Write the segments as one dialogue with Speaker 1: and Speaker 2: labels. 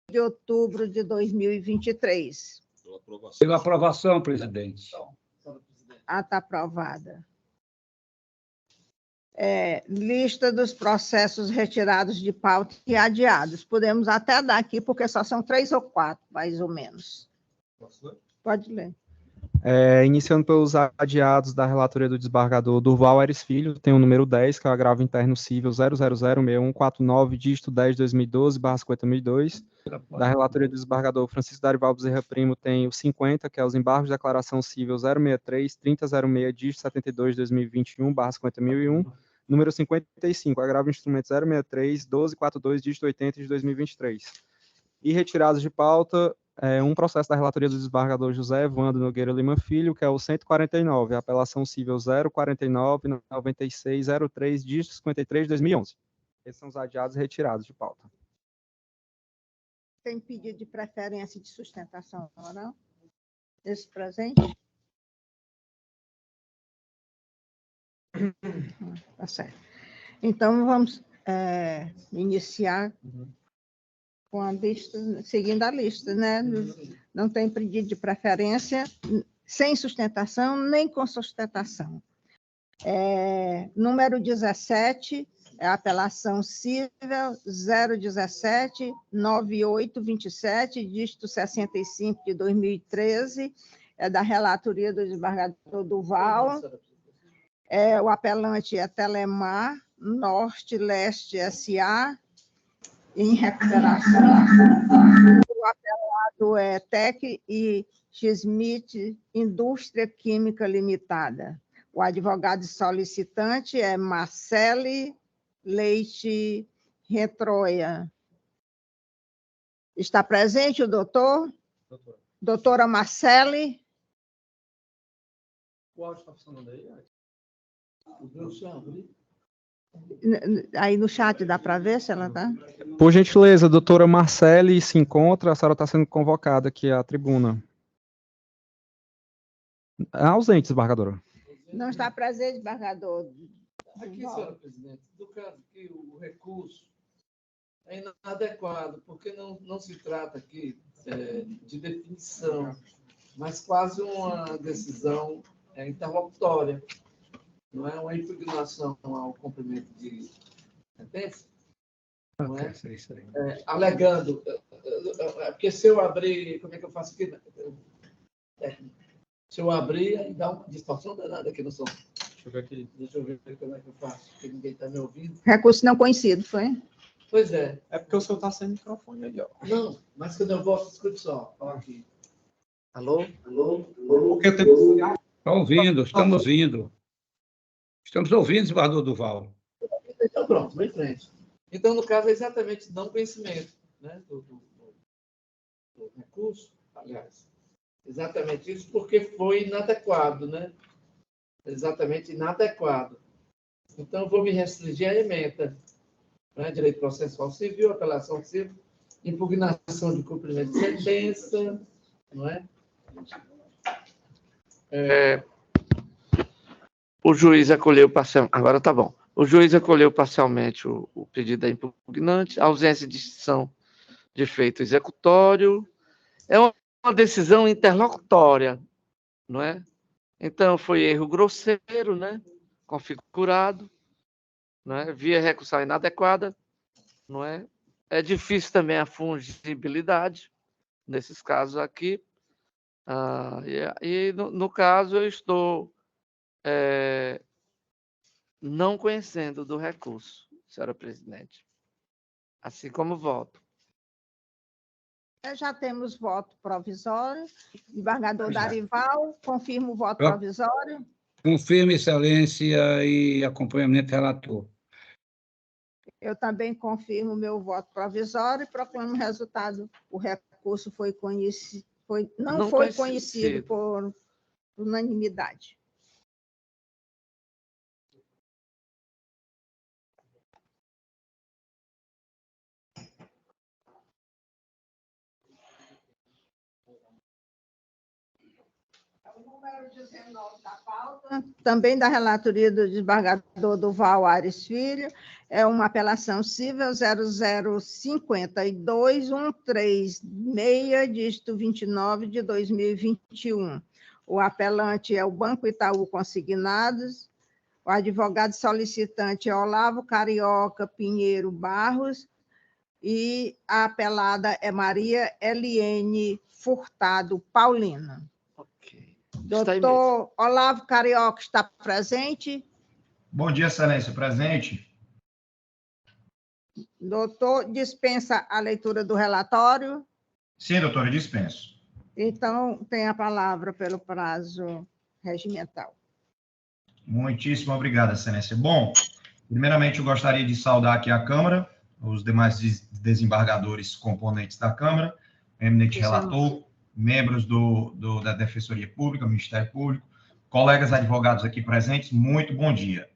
Speaker 1: de outubro de 2023.
Speaker 2: Pela aprovação, presidente.
Speaker 1: Ata aprovada. Lista dos processos retirados de pauta e adiados. Podemos até dar aqui, porque só são 3 ou 4, mais ou menos.
Speaker 3: Posso ler?
Speaker 1: Pode ler.
Speaker 4: Iniciando pelos adiados da relatoria do desembargador Durval Aires Filho, tem o número 10, que é o agravo interno cível 0006149, dígito 10/2012/50.002. Da relatoria do desembargador Francisco Darival Bezerra Primo, tem o 50, que é os embargos de declaração cível 063, 3006, dígito 72/2021/50.001. Número 55, agravo instrumento 063, 1242, dígito 80 de 2023. E retirados de pauta, um processo da relatoria do desembargador José Evandro Nogueira Lima Filho, que é o 149, apelação cível 049-9603, dígito 53 de 2011. Esses são os adiados e retirados de pauta.
Speaker 1: Tem pedido de preferência de sustentação oral? Esse presente? Tá certo. Então, vamos iniciar com a lista, seguindo a lista, né? Não tem pedido de preferência, sem sustentação, nem com sustentação. Número 17, é a apelação cível 017-9827, dígito 65 de 2013, é da relatoria do desembargador Durval. O apelante é Telemar Norte Leste S.A., em recuperação. O apelado é Tec e Schmidt Indústria Química Limitada. O advogado solicitante é Marcele Leite Retroia. Está presente o doutor? Doutora Marcele?
Speaker 3: O áudio está funcionando aí?
Speaker 1: Aí no chat dá para ver se ela está?
Speaker 4: Por gentileza, doutora Marcele se encontra, a senhora está sendo convocada aqui à tribuna. Ausente, desembargadora.
Speaker 1: Não está presente, desembargador.
Speaker 3: Aqui, senhora presidente, do caso que o recurso é inadequado, porque não se trata aqui de definição, mas quase uma decisão interlocutória, não é uma impugnação ao cumprimento de sentença, não é? Alegando, porque se eu abrir, como é que eu faço aqui? Se eu abrir, aí dá uma distorção danada aqui no som. Deixa eu ver aqui. Deixa eu ver como é que eu faço, porque ninguém está me ouvindo.
Speaker 1: Recurso não conhecido, foi?
Speaker 3: Pois é.
Speaker 4: É porque o senhor está sem microfone ali, ó.
Speaker 3: Não, mas quando eu volto, escute só. Fala aqui. Alô?
Speaker 2: Porque está ouvindo, estamos ouvindo. Estamos ouvindo, desembargador Durval.
Speaker 3: Então, pronto, vem em frente. Então, no caso, é exatamente não conhecimento, né, do recurso, aliás. Exatamente isso, porque foi inadequado, né? Exatamente inadequado. Então, eu vou me restringir à ementa, né? Direito processual civil, apelação civil, impugnação de cumprimento de sentença, não é? O juiz acolheu parcialmente. Agora tá bom. O juiz acolheu parcialmente o pedido da impugnante, ausência de extinção de efeito executório. É uma decisão interlocutória, não é? Então, foi erro grosseiro, né? Configurado, não é? Via recursal inadequada, não é? É difícil também a fungibilidade, nesses casos aqui. No caso, eu estou não conhecendo do recurso, senhora presidente. Assim como voto.
Speaker 1: Já temos voto provisório. Desembargador Darival, confirma o voto provisório.
Speaker 2: Confirme, excelência, e acompanhamento relator.
Speaker 1: Eu também confirmo o meu voto provisório e proclamo o resultado. O recurso foi conhecido, não foi conhecido por unanimidade. Número 19 da pauta, também da relatoria do desembargador Durval Aires Filho, é uma apelação civil 0052136, dígito 29 de 2021. O apelante é o Banco Itaú Consignados, o advogado solicitante é Olavo Carioca Pinheiro Barros, e a apelada é Maria Eliene Furtado Paulina. Doutor Olavo Carioca está presente?
Speaker 5: Bom dia, Excelência. Presente.
Speaker 1: Doutor, dispensa a leitura do relatório?
Speaker 5: Sim, doutora, dispenso.
Speaker 1: Então, tem a palavra pelo prazo regimental.
Speaker 5: Muitíssimo obrigado, Excelência. Bom, primeiramente eu gostaria de saudar aqui a Câmara, os demais desembargadores componentes da Câmara, eminente relator, membros da Defensoria Pública, Ministério Público, colegas advogados aqui presentes, muito bom dia.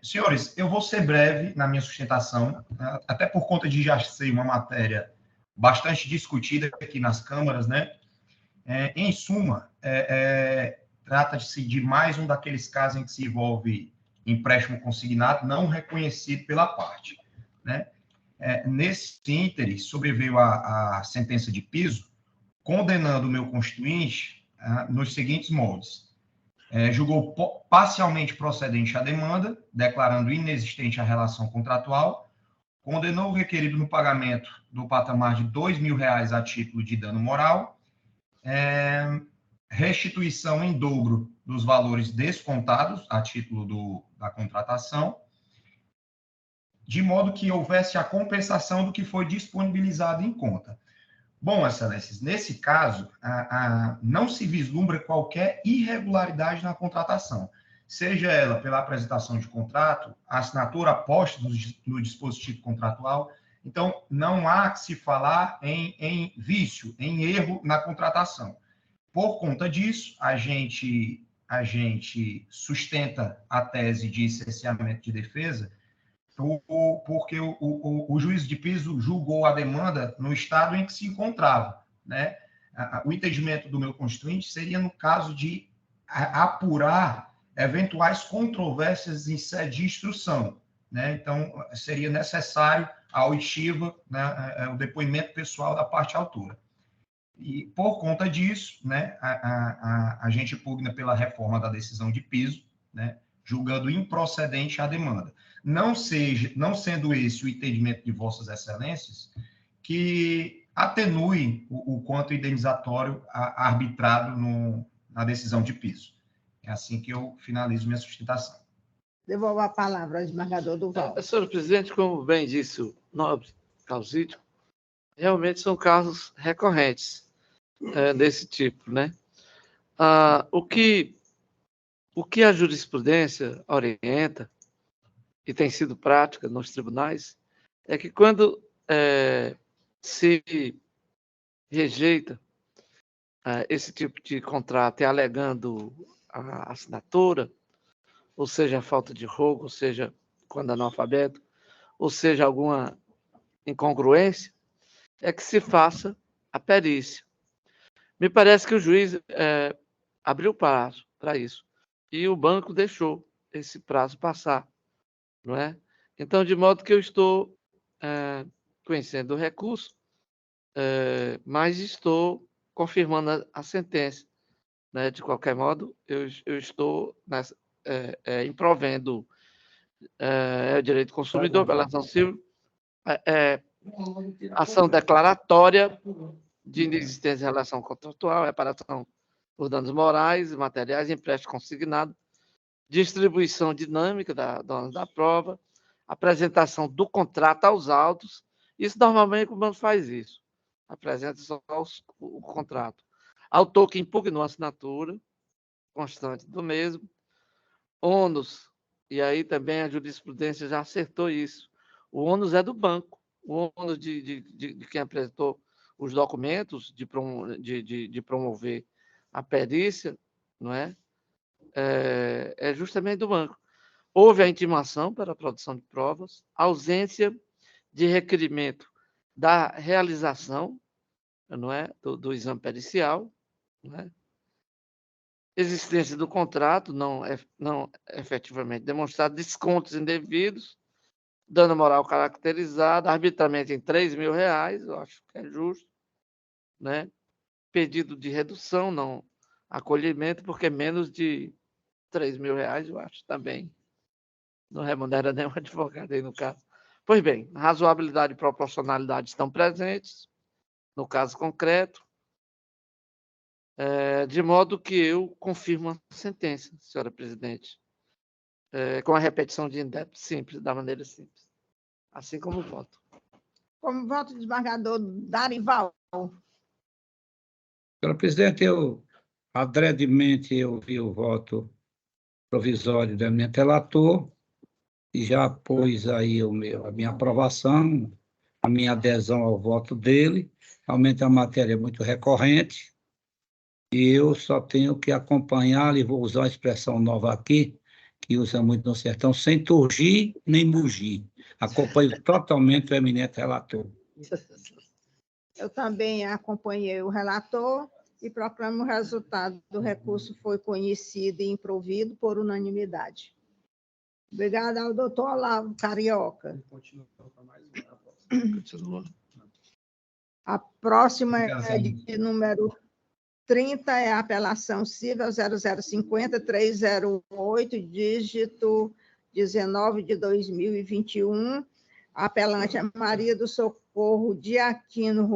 Speaker 5: Senhores, eu vou ser breve na minha sustentação, até por conta de já ser uma matéria bastante discutida aqui nas câmaras, né? Em suma, trata-se de mais um daqueles casos em que se envolve empréstimo consignado não reconhecido pela parte, né? Nesse íntere, sobreveio a sentença de piso, condenando o meu constituinte nos seguintes moldes. Julgou parcialmente procedente a demanda, declarando inexistente a relação contratual, condenou o requerido no pagamento do patamar de R$2.000 a título de dano moral, restituição em dobro dos valores descontados a título da contratação, de modo que houvesse a compensação do que foi disponibilizado em conta. Bom, Excelências, nesse caso, não se vislumbra qualquer irregularidade na contratação, seja ela pela apresentação de contrato, assinatura posta no dispositivo contratual. Então, não há que se falar em vício, em erro na contratação. Por conta disso, a gente sustenta a tese de cerceamento de defesa, porque o juiz de piso julgou a demanda no estado em que se encontrava, né? O entendimento do meu constituinte seria no caso de apurar eventuais controvérsias em sede de instrução, né? Então, seria necessário a oitiva, né, o depoimento pessoal da parte autora. E, por conta disso, né, a gente pugna pela reforma da decisão de piso, né, julgando improcedente a demanda. Não sendo esse o entendimento de Vossas Excelências, que atenue o quanto indenizatório arbitrado na decisão de piso. É assim que eu finalizo minha sustentação.
Speaker 1: Devolvo a palavra ao desembargador Durval.
Speaker 3: Senhor presidente, como bem disse o nobre Causídio, realmente são casos recorrentes desse tipo, né? O que a jurisprudência orienta, e tem sido prática nos tribunais, é que quando se rejeita esse tipo de contrato e alegando a assinatura, ou seja, a falta de rogo, ou seja, quando analfabeto, ou seja, alguma incongruência, é que se faça a perícia. Me parece que o juiz abriu prazo para isso, e o banco deixou esse prazo passar, não é? Então, de modo que eu estou conhecendo o recurso, mas estou confirmando a sentença, né? De qualquer modo, eu estou improvendo o direito do consumidor pela ação civil, ação declaratória de inexistência de relação contratual, reparação por danos morais e materiais, empréstimo consignado, distribuição dinâmica da dona da prova, apresentação do contrato aos autos. Isso normalmente o banco faz isso, apresenta só o contrato. Autor que impugnou a assinatura constante do mesmo, ônus, e aí também a jurisprudência já acertou isso. O ônus é do banco, o ônus de quem apresentou os documentos de promover a perícia, não é? É justamente do banco. Houve a intimação para a produção de provas, ausência de requerimento da realização, não é, do exame pericial, não é? existência do contrato, não efetivamente demonstrado, descontos indevidos, dano moral caracterizado, arbitramente em R$3.000, eu acho que é justo, né? Pedido de redução, não acolhimento, porque menos de R$3.000, eu acho, também não remunera nenhum advogado aí no caso. Pois bem, razoabilidade e proporcionalidade estão presentes, no caso concreto, de modo que eu confirmo a sentença, senhora presidente, com a repetição de indébito simples, da maneira simples, assim como voto.
Speaker 1: Como voto do desembargador Darival.
Speaker 2: Senhora presidente, adredemente, eu vi o voto provisório do eminente relator e já pus aí a minha aprovação, a minha adesão ao voto dele. Realmente a matéria é muito recorrente e eu só tenho que acompanhar, e vou usar uma expressão nova aqui, que usa muito no sertão, sem turgir nem mugir. Acompanho totalmente o eminente relator.
Speaker 1: Eu também acompanhei o relator e proclamo o resultado do recurso foi conhecido e improvido por unanimidade. Obrigada ao doutor Olavo Carioca. A próxima é de número 30, é a apelação civil 0050-308, dígito 19 de 2021. A apelante é Maria do Socorro de Aquino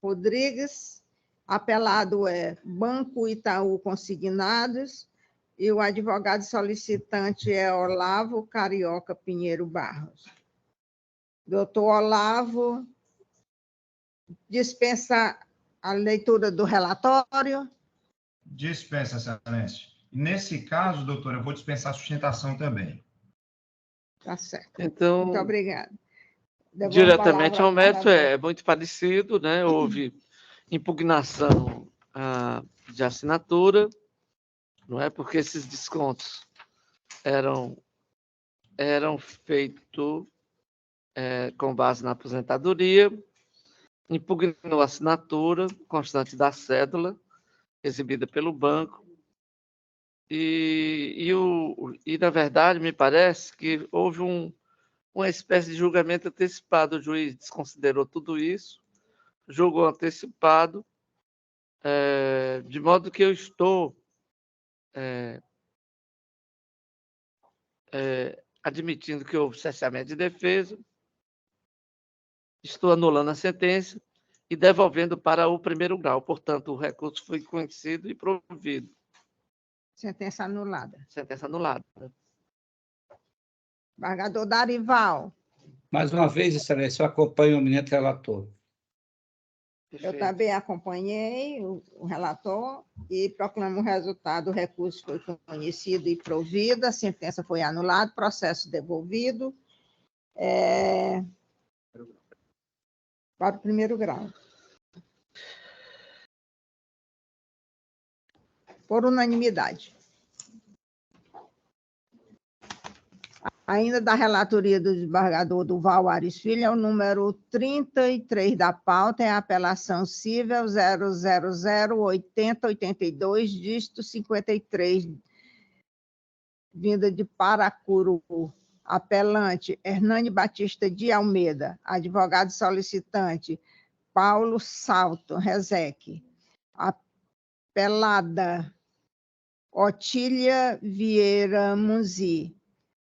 Speaker 1: Rodrigues. Apelado é Banco Itaú Consignados. E o advogado solicitante é Olavo Carioca Pinheiro Barros. Doutor Olavo, dispensa a leitura do relatório?
Speaker 5: Dispensa, excelência. Nesse caso, doutor, eu vou dispensar a sustentação também.
Speaker 1: Tá certo.
Speaker 3: Então,
Speaker 1: muito obrigada.
Speaker 3: Diretamente ao mérito, é muito parecido, né? Houve impugnação de assinatura, não é? Porque esses descontos eram feitos com base na aposentadoria, impugnou a assinatura constante da cédula, exibida pelo banco, e na verdade, me parece que houve uma espécie de julgamento antecipado. O juiz desconsiderou tudo isso, julgou antecipado, de modo que eu estou admitindo que houve cessamento de defesa, estou anulando a sentença e devolvendo para o primeiro grau. Portanto, o recurso foi conhecido e provido.
Speaker 1: Sentença anulada.
Speaker 3: Sentença anulada.
Speaker 1: Desembargador Darival.
Speaker 2: Mais uma vez, excelência, eu acompanho o eminente relator.
Speaker 1: Eu também acompanhei o relator e proclamo o resultado. O recurso foi conhecido e provido, a sentença foi anulada, processo devolvido para o primeiro grau. Por unanimidade. Ainda da relatoria do desembargador Durval Ares Filho, é o número 33 da pauta, é a apelação civil 0008082, dígito 53, vinda de Paracuru. Apelante, Hernani Batista de Almeida. Advogado solicitante, Paulo Salto Rezec. Apelada, Otília Vieira Munzi.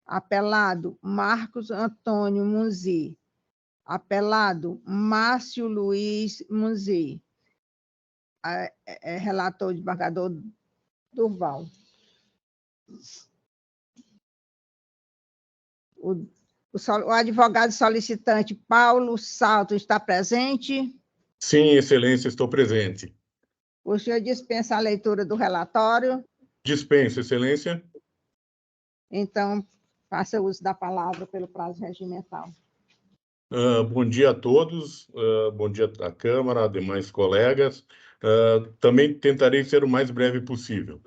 Speaker 1: Apelado, Marcos Antônio Munzi. Apelado, Márcio Luiz Munzi. Relator o desembargador Durval. O advogado solicitante Paulo Salto está presente?
Speaker 6: Sim, excelência, estou presente.
Speaker 1: O senhor dispensa a leitura do relatório?
Speaker 6: Dispenso, excelência.
Speaker 1: Então, faça uso da palavra pelo prazo regimental.
Speaker 6: Bom dia a todos, bom dia à Câmara, a demais colegas. Também tentarei ser o mais breve possível.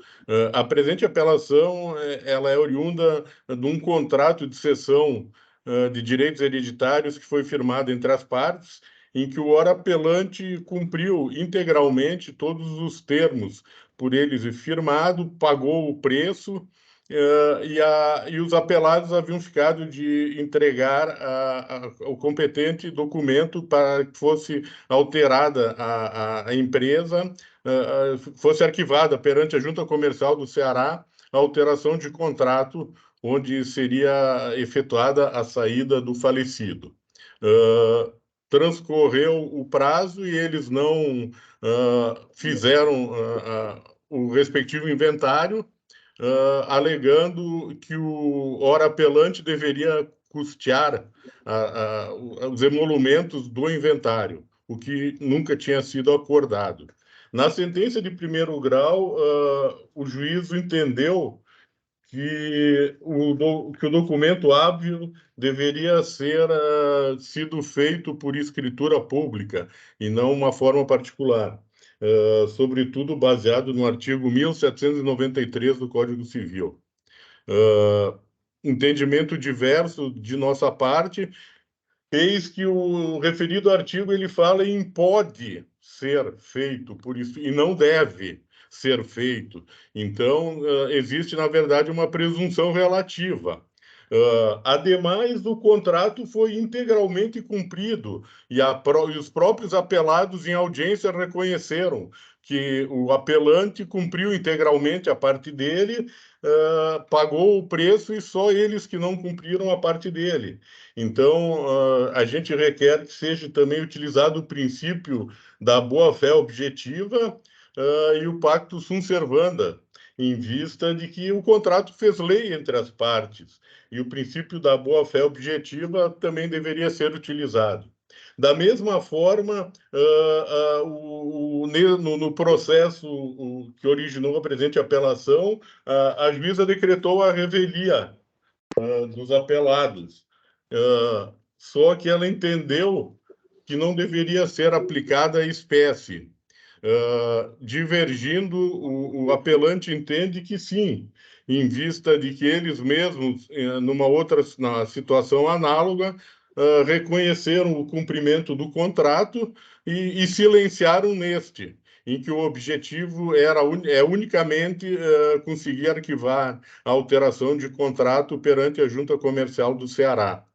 Speaker 6: A presente apelação ela é oriunda de um contrato de cessão de direitos hereditários que foi firmado entre as partes, em que o ora apelante cumpriu integralmente todos os termos por eles firmado, pagou o preço, e os apelados haviam ficado de entregar o competente documento para que fosse alterada a empresa, fosse arquivada perante a Junta Comercial do Ceará a alteração de contrato onde seria efetuada a saída do falecido. Transcorreu o prazo e eles não fizeram o respectivo inventário, alegando que o ora apelante deveria custear os emolumentos do inventário, o que nunca tinha sido acordado. Na sentença de primeiro grau, o juízo entendeu que o documento hábil deveria ser sido feito por escritura pública e não uma forma particular, sobretudo baseado no artigo 1793 do Código Civil. Entendimento diverso de nossa parte, eis que o referido artigo ele fala em pode ser feito por isso e não deve ser feito. Então, existe, na verdade, uma presunção relativa. Ademais, o contrato foi integralmente cumprido e os próprios apelados em audiência reconheceram que o apelante cumpriu integralmente a parte dele, pagou o preço e só eles que não cumpriram a parte dele. Então, a gente requer que seja também utilizado o princípio da boa-fé objetiva e o pacto sunt servanda, em vista de que o contrato fez lei entre as partes, e o princípio da boa-fé objetiva também deveria ser utilizado. Da mesma forma, no processo que originou a presente apelação, a juíza decretou a revelia dos apelados. Só que ela entendeu que não deveria ser aplicada a espécie. Divergindo, o apelante entende que sim, em vista de que eles mesmos, na situação análoga, reconheceram o cumprimento do contrato e silenciaram neste, em que o objetivo é unicamente conseguir arquivar a alteração de contrato perante a Junta Comercial do Ceará.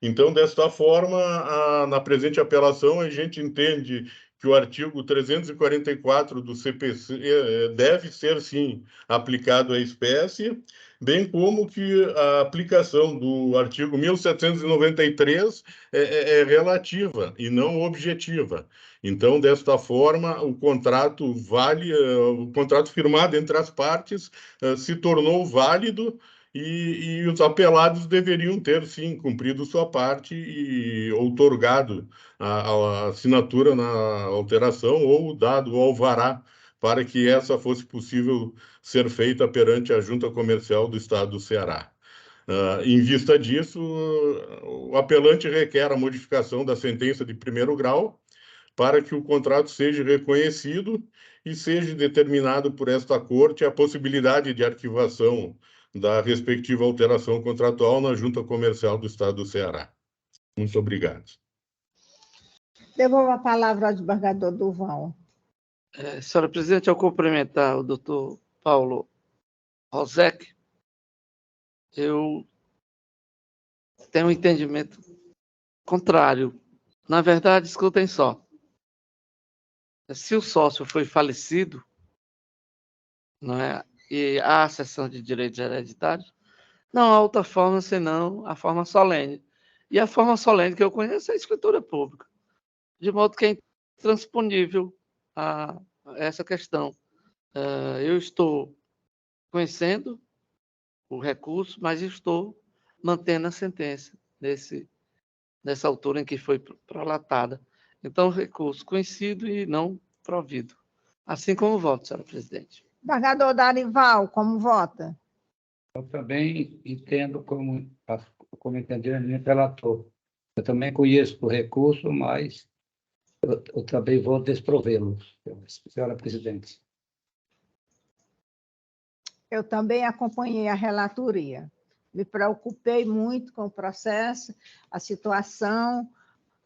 Speaker 6: Então, desta forma, na presente apelação, a gente entende que o artigo 344 do CPC deve ser, sim, aplicado à espécie, bem como que a aplicação do artigo 1793 é relativa e não objetiva. Então, desta forma, o contrato o contrato firmado entre as partes se tornou válido, e os apelados deveriam ter, sim, cumprido sua parte e outorgado a assinatura na alteração ou dado o alvará para que essa fosse possível ser feita perante a Junta Comercial do Estado do Ceará. Em vista disso, o apelante requer a modificação da sentença de primeiro grau para que o contrato seja reconhecido e seja determinado por esta Corte a possibilidade de arquivação da respectiva alteração contratual na Junta Comercial do Estado do Ceará. Muito obrigado.
Speaker 1: Devolvo a palavra ao desembargador Durval.
Speaker 3: Senhora presidente, ao cumprimentar o doutor Paulo Rosec, eu tenho um entendimento contrário. Na verdade, escutem só. Se o sócio foi falecido, não é, e há a cessão de direitos hereditários, não há outra forma senão a forma solene. E a forma solene que eu conheço é a escritura pública, de modo que é intransponível a essa questão. Eu estou conhecendo o recurso, mas estou mantendo a sentença nessa altura em que foi prolatada. Então, recurso conhecido e não provido. Assim como voto, senhora presidente.
Speaker 1: Desembargador Darival, como vota?
Speaker 2: Eu também entendo como entendeu o meu relator. Eu também conheço o recurso, mas eu também vou desprovê-lo, senhora presidente.
Speaker 1: Eu também acompanhei a relatoria. Me preocupei muito com o processo, a situação,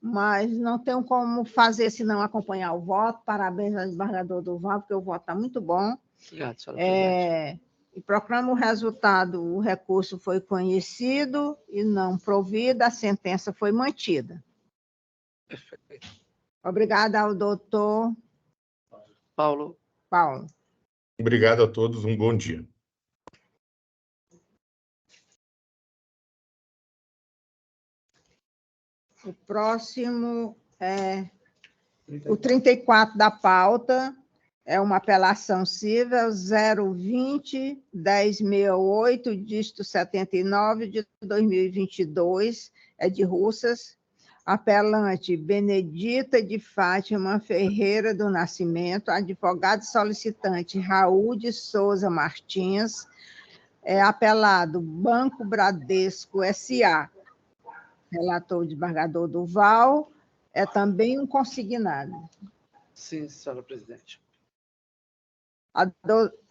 Speaker 1: mas não tenho como fazer senão acompanhar o voto. Parabéns ao desembargador Durval, porque o voto está muito bom.
Speaker 3: Obrigado, senhora presidente.
Speaker 1: E proclamo o resultado: o recurso foi conhecido e não provido, a sentença foi mantida.
Speaker 3: Perfeito.
Speaker 1: Obrigada ao doutor
Speaker 3: Paulo.
Speaker 6: Obrigado a todos, um bom dia.
Speaker 1: O próximo é o 34 da pauta, é uma apelação civil 020-1068, dígito 79 de 2022, é de Russas. Apelante Benedita de Fátima Ferreira do Nascimento, advogado solicitante Raul de Souza Martins, apelado Banco Bradesco S.A., relator o desembargador Durval, é também um consignado.
Speaker 3: Sim, senhora presidente.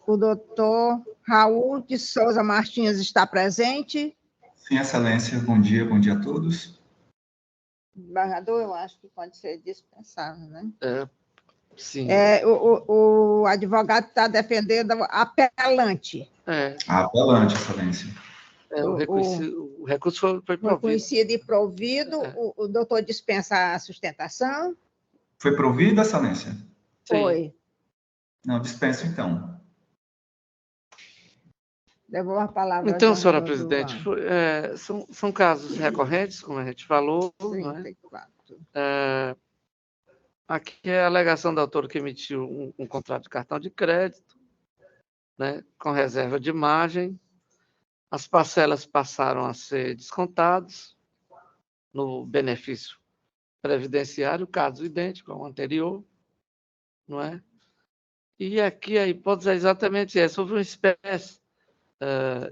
Speaker 1: O doutor Raul de Souza Martins está presente?
Speaker 7: Sim, excelência. Bom dia a todos.
Speaker 1: Desembargador, eu acho que pode ser dispensado, né?
Speaker 3: Sim.
Speaker 1: O advogado está defendendo a apelante.
Speaker 7: Apelante, excelência.
Speaker 3: O recurso foi provido.
Speaker 1: Foi conhecido e provido. O doutor dispensa a sustentação?
Speaker 7: Foi provido, excelência?
Speaker 1: Foi.
Speaker 7: Não, dispenso, então.
Speaker 1: Devolvo a palavra.
Speaker 3: Então, senhora presidente, são casos recorrentes, como a gente falou.
Speaker 1: 34.
Speaker 3: Aqui é a alegação da autora que emitiu um contrato de cartão de crédito, né, com reserva de margem. As parcelas passaram a ser descontadas no benefício previdenciário, caso idêntico ao anterior, não é? E aqui a hipótese é exatamente essa: houve uma espécie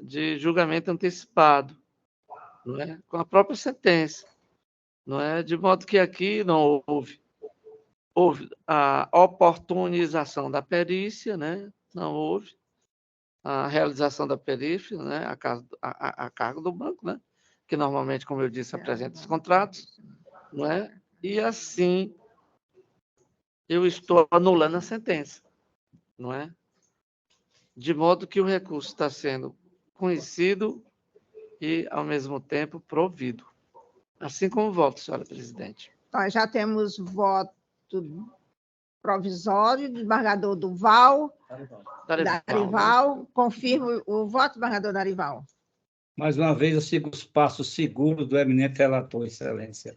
Speaker 3: de julgamento antecipado, não é? Com a própria sentença, não é? De modo que aqui não houve a oportunização da perícia, né? Não houve a realização da perícia, né? A cargo do banco, né? Que normalmente, como eu disse, apresenta os contratos, não é? E assim eu estou anulando a sentença, não é? De modo que o recurso está sendo conhecido e, ao mesmo tempo, provido. Assim como o voto, senhora presidente.
Speaker 1: Nós já temos voto provisório do desembargador Durval. Darival. Confirmo o voto, desembargador Darival.
Speaker 2: Mais uma vez, eu sigo os passos seguros do eminente relator, excelência.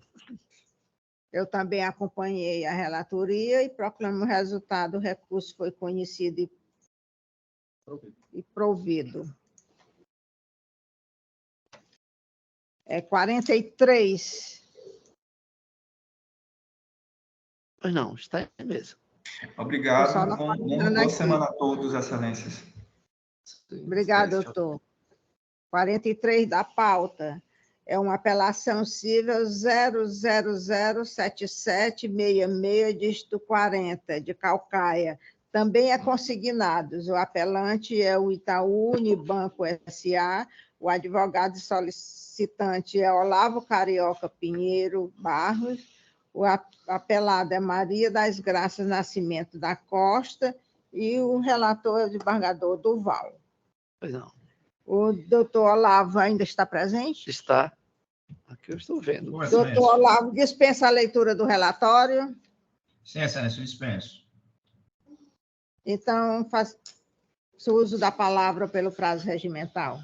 Speaker 1: Eu também acompanhei a relatoria e proclamo o resultado. O recurso foi conhecido e provido. 43.
Speaker 3: Pois não, está aí mesmo.
Speaker 7: Obrigado. Boa semana a todos, excelências.
Speaker 1: Obrigado, doutor. 43 da pauta. É uma apelação civil 0007766, dígito 40, de Calcaia. Também é consignados. O apelante é o Itaú Unibanco S.A., o advogado solicitante é Olavo Carioca Pinheiro Barros, o apelado é Maria das Graças Nascimento da Costa e o relator é o desembargador Durval.
Speaker 3: Pois não.
Speaker 1: O doutor Olavo ainda está presente?
Speaker 3: Está. Aqui eu estou vendo.
Speaker 1: Doutor Olavo, dispensa a leitura do relatório?
Speaker 5: Sim, excelência, eu dispenso.
Speaker 1: Então, faça o uso da palavra pelo prazo regimental.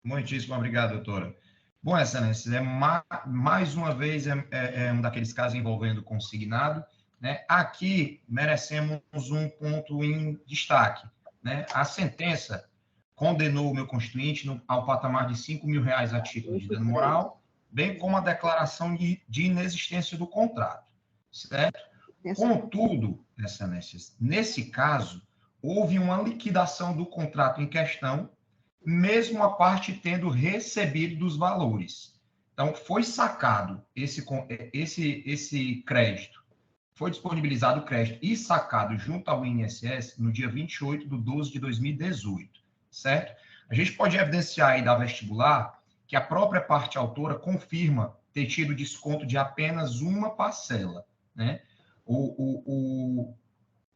Speaker 5: Muitíssimo obrigado, doutora. Bom, excelência, mais uma vez é um daqueles casos envolvendo consignado, né? Aqui merecemos um ponto em destaque, né? A sentença condenou o meu constituinte ao patamar de R$5.000 a título de dano moral, bem como a declaração de inexistência do contrato, certo? Contudo, excelências, nesse caso, houve uma liquidação do contrato em questão, mesmo a parte tendo recebido dos valores. Então, foi sacado esse crédito, foi disponibilizado o crédito e sacado junto ao INSS no dia 28/12/2018, certo? A gente pode evidenciar aí da vestibular que a própria parte autora confirma ter tido desconto de apenas uma parcela, né? O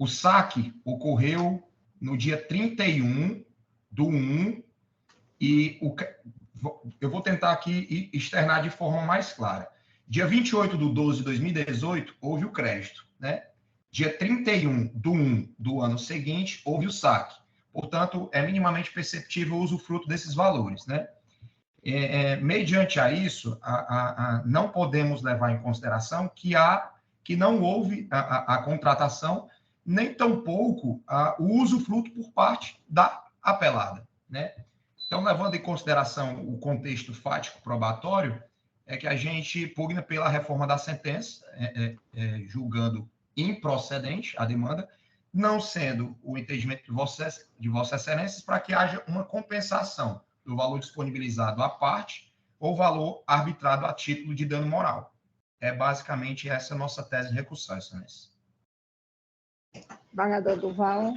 Speaker 5: saque ocorreu no dia 31/1 e eu vou tentar aqui externar de forma mais clara. Dia 28/12/2018, houve o crédito, né? Dia 31/1 do ano seguinte, houve o saque. Portanto, é minimamente perceptível o usufruto desses valores, né? Mediante a isso, não podemos levar em consideração que não houve a contratação, nem tampouco o usufruto por parte da apelada, né? Então, levando em consideração o contexto fático probatório, é que a gente pugna pela reforma da sentença, julgando improcedente a demanda, não sendo o entendimento de Vossas Excelências para que haja uma compensação do valor disponibilizado à parte ou valor arbitrado a título de dano moral. É basicamente essa a nossa tese de recursal, Excelência.
Speaker 1: Desembargador Durval.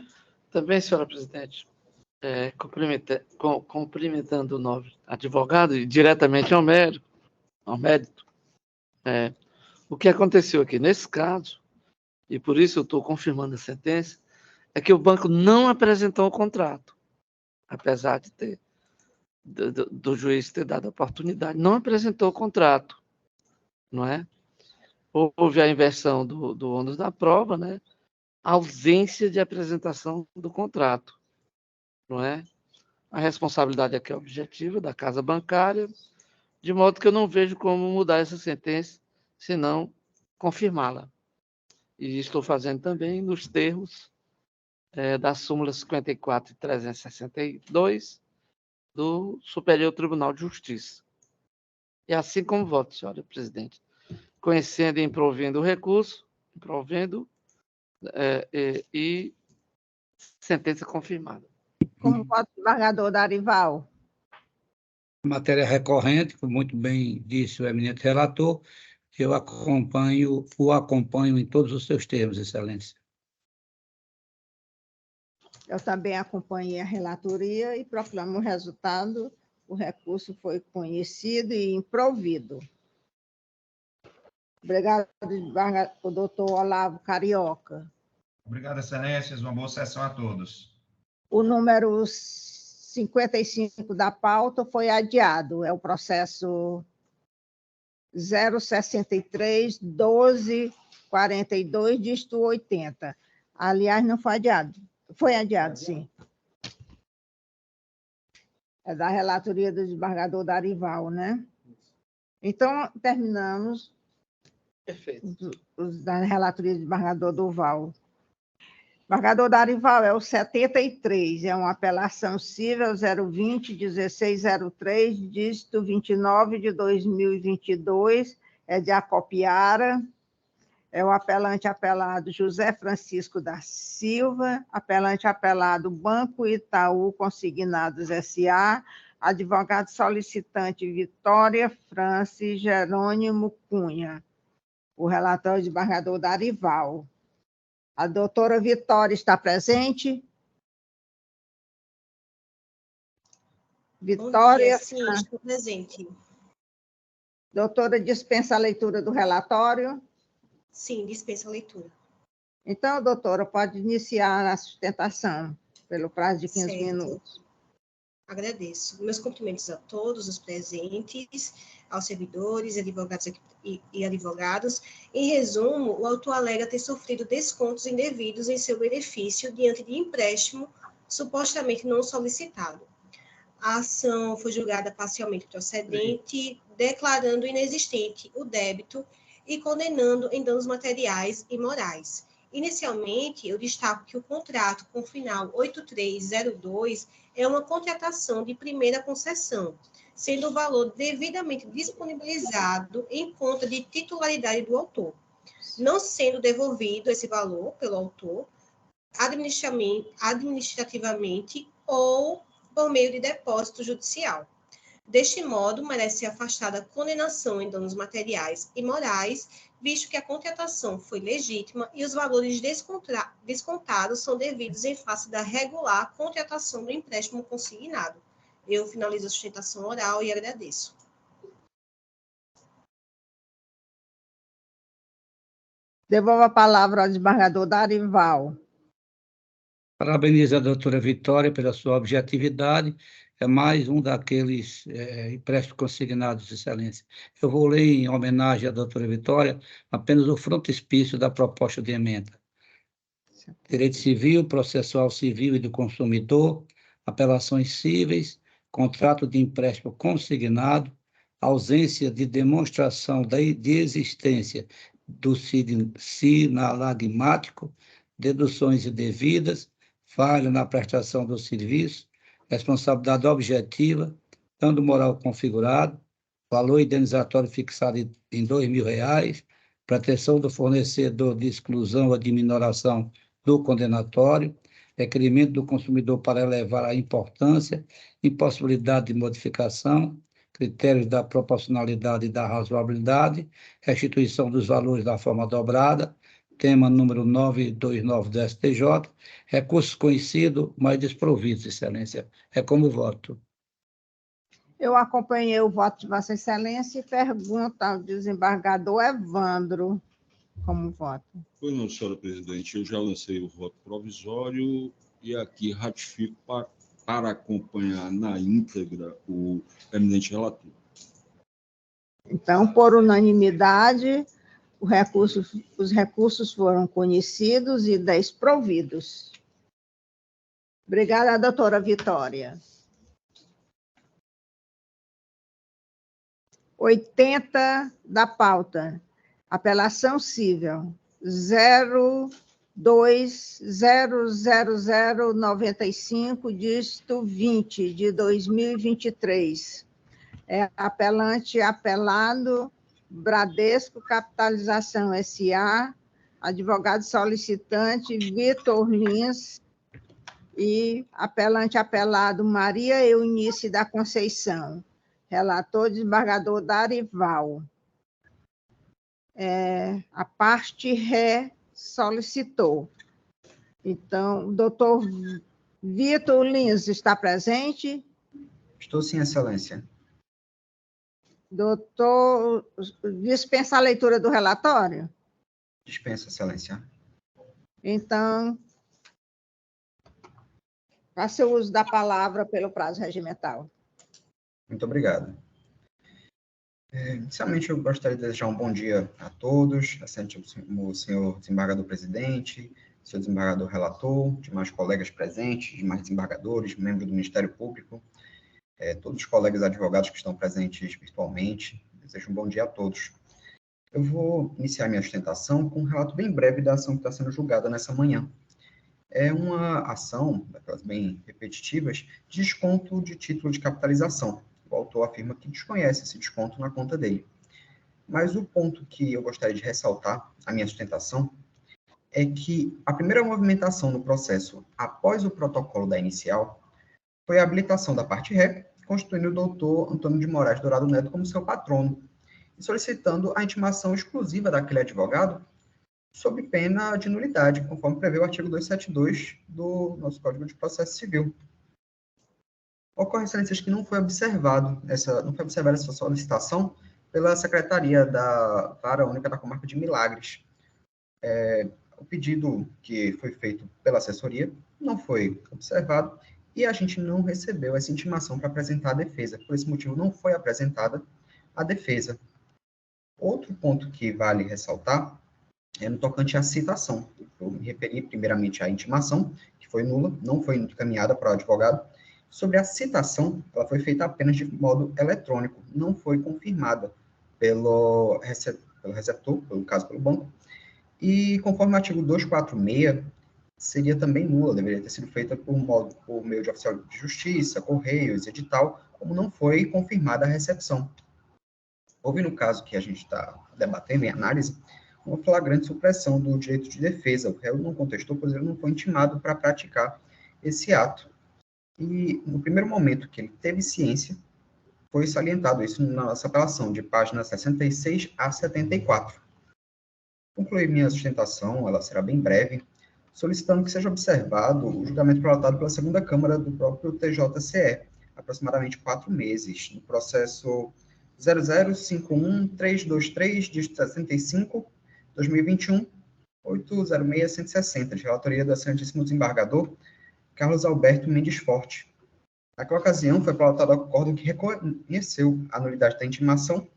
Speaker 3: Também, senhora presidente, cumprimentando o novo advogado e diretamente ao mérito, o que aconteceu aqui nesse caso, e por isso eu estou confirmando a sentença, é que o banco não apresentou o contrato, apesar de do juiz ter dado a oportunidade, não apresentou o contrato, não é? Houve a inversão do ônus da prova, né? A ausência de apresentação do contrato, não é? A responsabilidade aqui é objetiva da casa bancária, de modo que eu não vejo como mudar essa sentença, senão confirmá-la. E estou fazendo também nos termos da súmula 54 e 362 do Superior Tribunal de Justiça. E assim como voto, senhora presidente, conhecendo e improvendo o recurso, e sentença confirmada.
Speaker 1: Como voto do desembargador Darival.
Speaker 2: Matéria recorrente, como muito bem disse o eminente relator, que eu acompanho em todos os seus termos, Excelência.
Speaker 1: Eu também acompanhei a relatoria e proclamo o resultado. O recurso foi conhecido e improvido. Obrigado, o doutor Olavo Carioca.
Speaker 5: Obrigado, Excelências. Uma boa sessão a todos.
Speaker 1: O número 55 da pauta foi adiado. É o processo 063-1242, dígito 80. Aliás, não foi adiado. Foi adiado, sim. É da relatoria do desembargador Darival, né? Então, terminamos.
Speaker 3: Perfeito.
Speaker 1: Os da relatoria do desembargador Durval. Desembargador Darival é o 73, é uma apelação civil 020-1603, dígito 29 de 2022, é de Acopiara. É o apelante apelado José Francisco da Silva, apelante apelado Banco Itaú Consignados S.A., advogado solicitante Vitória Francis Jerônimo Cunha. O relator é o desembargador Darival. A doutora Vitória está presente? Vitória?
Speaker 8: Sim, estou presente.
Speaker 1: Doutora, dispensa a leitura do relatório?
Speaker 8: Sim, dispensa a leitura.
Speaker 1: Então, doutora, pode iniciar a sustentação, pelo prazo de 15 minutos.
Speaker 8: Agradeço. Meus cumprimentos a todos os presentes, aos servidores, advogados e advogados. Em resumo, o autor alega ter sofrido descontos indevidos em seu benefício diante de empréstimo supostamente não solicitado. A ação foi julgada parcialmente procedente, declarando inexistente o débito e condenando em danos materiais e morais. Inicialmente, eu destaco que o contrato com final 8302 é uma contratação de primeira concessão, sendo o valor devidamente disponibilizado em conta de titularidade do autor, não sendo devolvido esse valor pelo autor administrativamente ou por meio de depósito judicial. Deste modo, merece ser afastada a condenação em danos materiais e morais, visto que a contratação foi legítima e os valores descontados são devidos em face da regular contratação do empréstimo consignado. Eu finalizo a sustentação oral e agradeço.
Speaker 1: Devolvo a palavra ao desembargador Darival.
Speaker 2: Parabenizo a doutora Vitória pela sua objetividade. É mais um daqueles empréstimos consignados, Excelência. Eu vou ler em homenagem à doutora Vitória apenas o frontispício da proposta de emenda. Direito civil, processual civil e do consumidor, apelações cíveis, contrato de empréstimo consignado, ausência de demonstração de existência do sinalagmático, deduções indevidas, falha na prestação do serviço, responsabilidade objetiva, dano moral configurado, valor indenizatório fixado em R$2.000, proteção do fornecedor de exclusão ou de minoração do condenatório, requerimento do consumidor para elevar a importância, impossibilidade de modificação, critérios da proporcionalidade e da razoabilidade, restituição dos valores da forma dobrada, tema número 929 do STJ, recursos conhecidos, mas desprovidos, Excelência. É como voto.
Speaker 1: Eu acompanhei o voto de Vossa Excelência e pergunto ao desembargador Evandro como voto.
Speaker 9: Pois não, senhora presidente, eu já lancei o voto provisório e aqui ratifico para acompanhar na íntegra o eminente relator.
Speaker 1: Então, por unanimidade, os recursos foram conhecidos e desprovidos. Obrigada, doutora Vitória. 80 da pauta. Apelação civil 02.00095, dígito 20, de 2023. Apelante apelado, Bradesco Capitalização S.A., advogado solicitante Vitor Lins e apelante apelado Maria Eunice da Conceição. Relator, desembargador Darival. A parte ré solicitou. Então, o doutor Vitor Lins está presente?
Speaker 10: Estou sim, Excelência.
Speaker 1: Doutor, dispensa a leitura do relatório?
Speaker 10: Dispensa, Excelência.
Speaker 1: Então, faça o uso da palavra pelo prazo regimental.
Speaker 10: Muito obrigado. Inicialmente, eu gostaria de desejar um bom dia a todos, o senhor desembargador presidente, senhor desembargador relator, demais colegas presentes, demais desembargadores, membros do Ministério Público, todos os colegas advogados que estão presentes virtualmente. Desejo um bom dia a todos. Eu vou iniciar minha sustentação com um relato bem breve da ação que está sendo julgada nessa manhã. É uma ação, daquelas bem repetitivas, de desconto de título de capitalização. O autor afirma que desconhece esse desconto na conta dele. Mas o ponto que eu gostaria de ressaltar, a minha sustentação, é que a primeira movimentação no processo após o protocolo da inicial foi a habilitação da parte ré, constituindo o doutor Antônio de Moraes Dourado Neto como seu patrono, e solicitando a intimação exclusiva daquele advogado sob pena de nulidade, conforme prevê o artigo 272 do nosso Código de Processo Civil. Ocorre, excelências, que não foi observada essa solicitação pela Secretaria da Vara Única da Comarca de Milagres. O pedido que foi feito pela assessoria não foi observado e a gente não recebeu essa intimação para apresentar a defesa. Por esse motivo, não foi apresentada a defesa. Outro ponto que vale ressaltar é no tocante à citação. Eu me referi primeiramente à intimação, que foi nula, não foi encaminhada para o advogado. Sobre a citação, ela foi feita apenas de modo eletrônico, não foi confirmada pelo receptor, pelo caso pelo banco, e conforme o artigo 246, seria também nula, deveria ter sido feita por meio de oficial de justiça, correios, edital, como não foi confirmada a recepção. Houve, no caso que a gente está debatendo em análise, uma flagrante supressão do direito de defesa. O réu não contestou, pois ele não foi intimado para praticar esse ato. E, no primeiro momento que ele teve ciência, foi salientado isso na nossa apelação, de páginas 66 a 74. Concluir minha sustentação, ela será bem breve, solicitando que seja observado o julgamento relatado pela segunda Câmara do próprio TJCE, aproximadamente 4 meses, no processo 0051323, dígito 65, 2021, 806-160, de relatoria do excelentíssimo desembargador Carlos Alberto Mendes Forte. Naquela ocasião, foi pautado acórdão que reconheceu a nulidade da intimação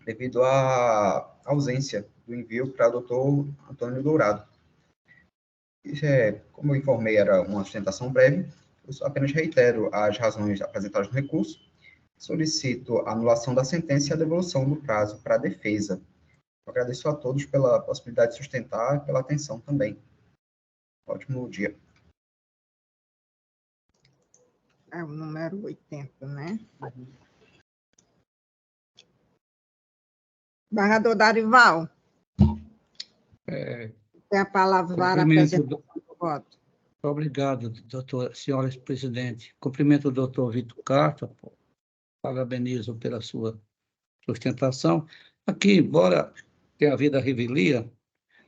Speaker 10: devido à ausência do envio para o Dr. Antônio Dourado. Como eu informei, era uma sustentação breve, eu apenas reitero as razões apresentadas no recurso, solicito a anulação da sentença e a devolução do prazo para a defesa. Eu agradeço a todos pela possibilidade de sustentar e pela atenção também. Ótimo dia.
Speaker 1: É o número 80, né? Embargador Darival. Tem a palavra para a apresentação do voto.
Speaker 2: Obrigado, senhora presidente. Cumprimento o doutor Vitor Carta, parabenizo pela sua sustentação. Aqui, embora tenha havido a revelia,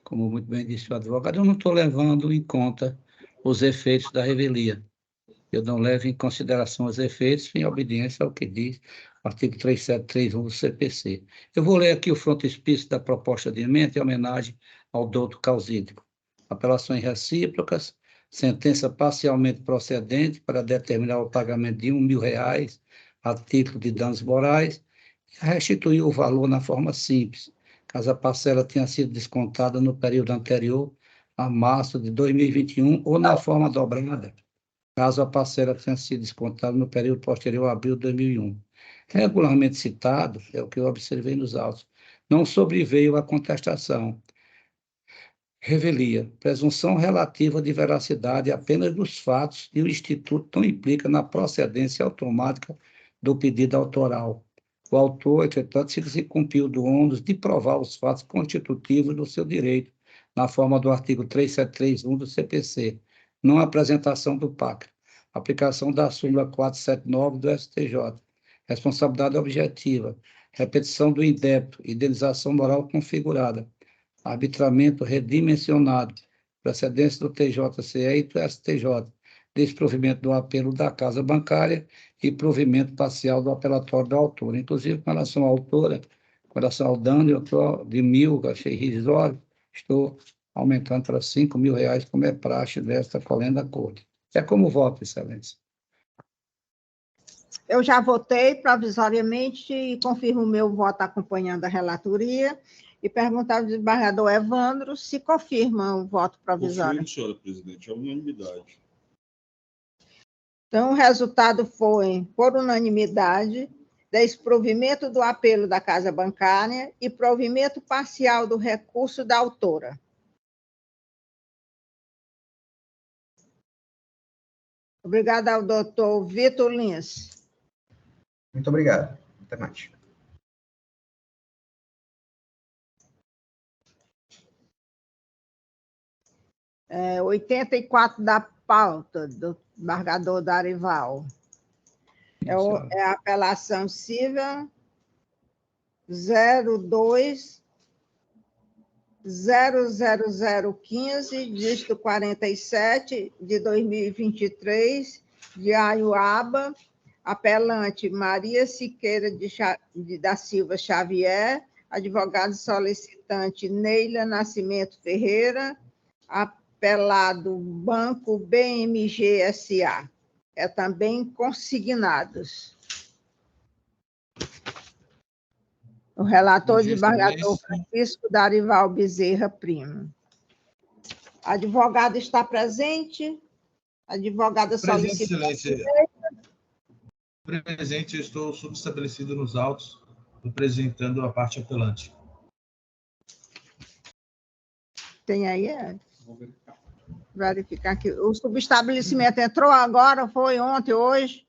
Speaker 2: como muito bem disse o advogado, eu não estou levando em conta os efeitos da revelia. Eu não levo em consideração os efeitos em obediência ao que diz o artigo 3731 do CPC. Eu vou ler aqui o frontispício da proposta de emenda em homenagem ao douto causídico. Apelações recíprocas, sentença parcialmente procedente para determinar o pagamento de R$1.000 a título de danos morais e restituir o valor na forma simples, caso a parcela tenha sido descontada no período anterior a março de 2021 ou na forma dobrada, caso a parcela tenha sido descontada no período posterior a abril de 2001. Regularmente citado, é o que eu observei nos autos, não sobreveio a contestação. Revelia, presunção relativa de veracidade apenas dos fatos e o Instituto não implica na procedência automática do pedido autoral. O autor, entretanto, se cumpriu do ônus de provar os fatos constitutivos do seu direito, na forma do artigo 3731 do CPC, não apresentação do PAC, aplicação da súmula 479 do STJ, responsabilidade objetiva, repetição do indébito, indenização moral configurada, arbitramento redimensionado, precedência do TJCE e do STJ, desprovimento do apelo da Casa Bancária e provimento parcial do apelatório da autora. Inclusive, com relação à autora, com relação ao dano, eu estou de 1.000, achei irrisório, estou aumentando para R$5.000, como é praxe desta colenda corte. É como voto, excelência.
Speaker 1: Eu já votei provisoriamente e confirmo o meu voto acompanhando a relatoria e perguntar ao desembargador Evandro se confirma o voto provisório.
Speaker 9: Confirmo, senhora presidente, é unanimidade.
Speaker 1: Então, o resultado foi, por unanimidade, desprovimento do apelo da Casa Bancária e provimento parcial do recurso da autora. Obrigada ao doutor Vitor Lins.
Speaker 10: Muito obrigado. Até mais.
Speaker 1: É, 84 da pauta, do embargador Darival. É a apelação civil 02-00015, dígito 47, de 2023, de Aiuaba, apelante Maria Siqueira da Silva Xavier, advogado solicitante Neila Nascimento Ferreira, apelado Banco BMG S.A. É também consignados. O relator desembargador Francisco Darival Bezerra Primo. A advogada está presente? A advogada solicita...
Speaker 11: Presente, eu estou subestabelecido nos autos, representando a parte apelante.
Speaker 1: Tem aí, Vou verificar aqui. O subestabelecimento entrou agora, foi ontem, hoje?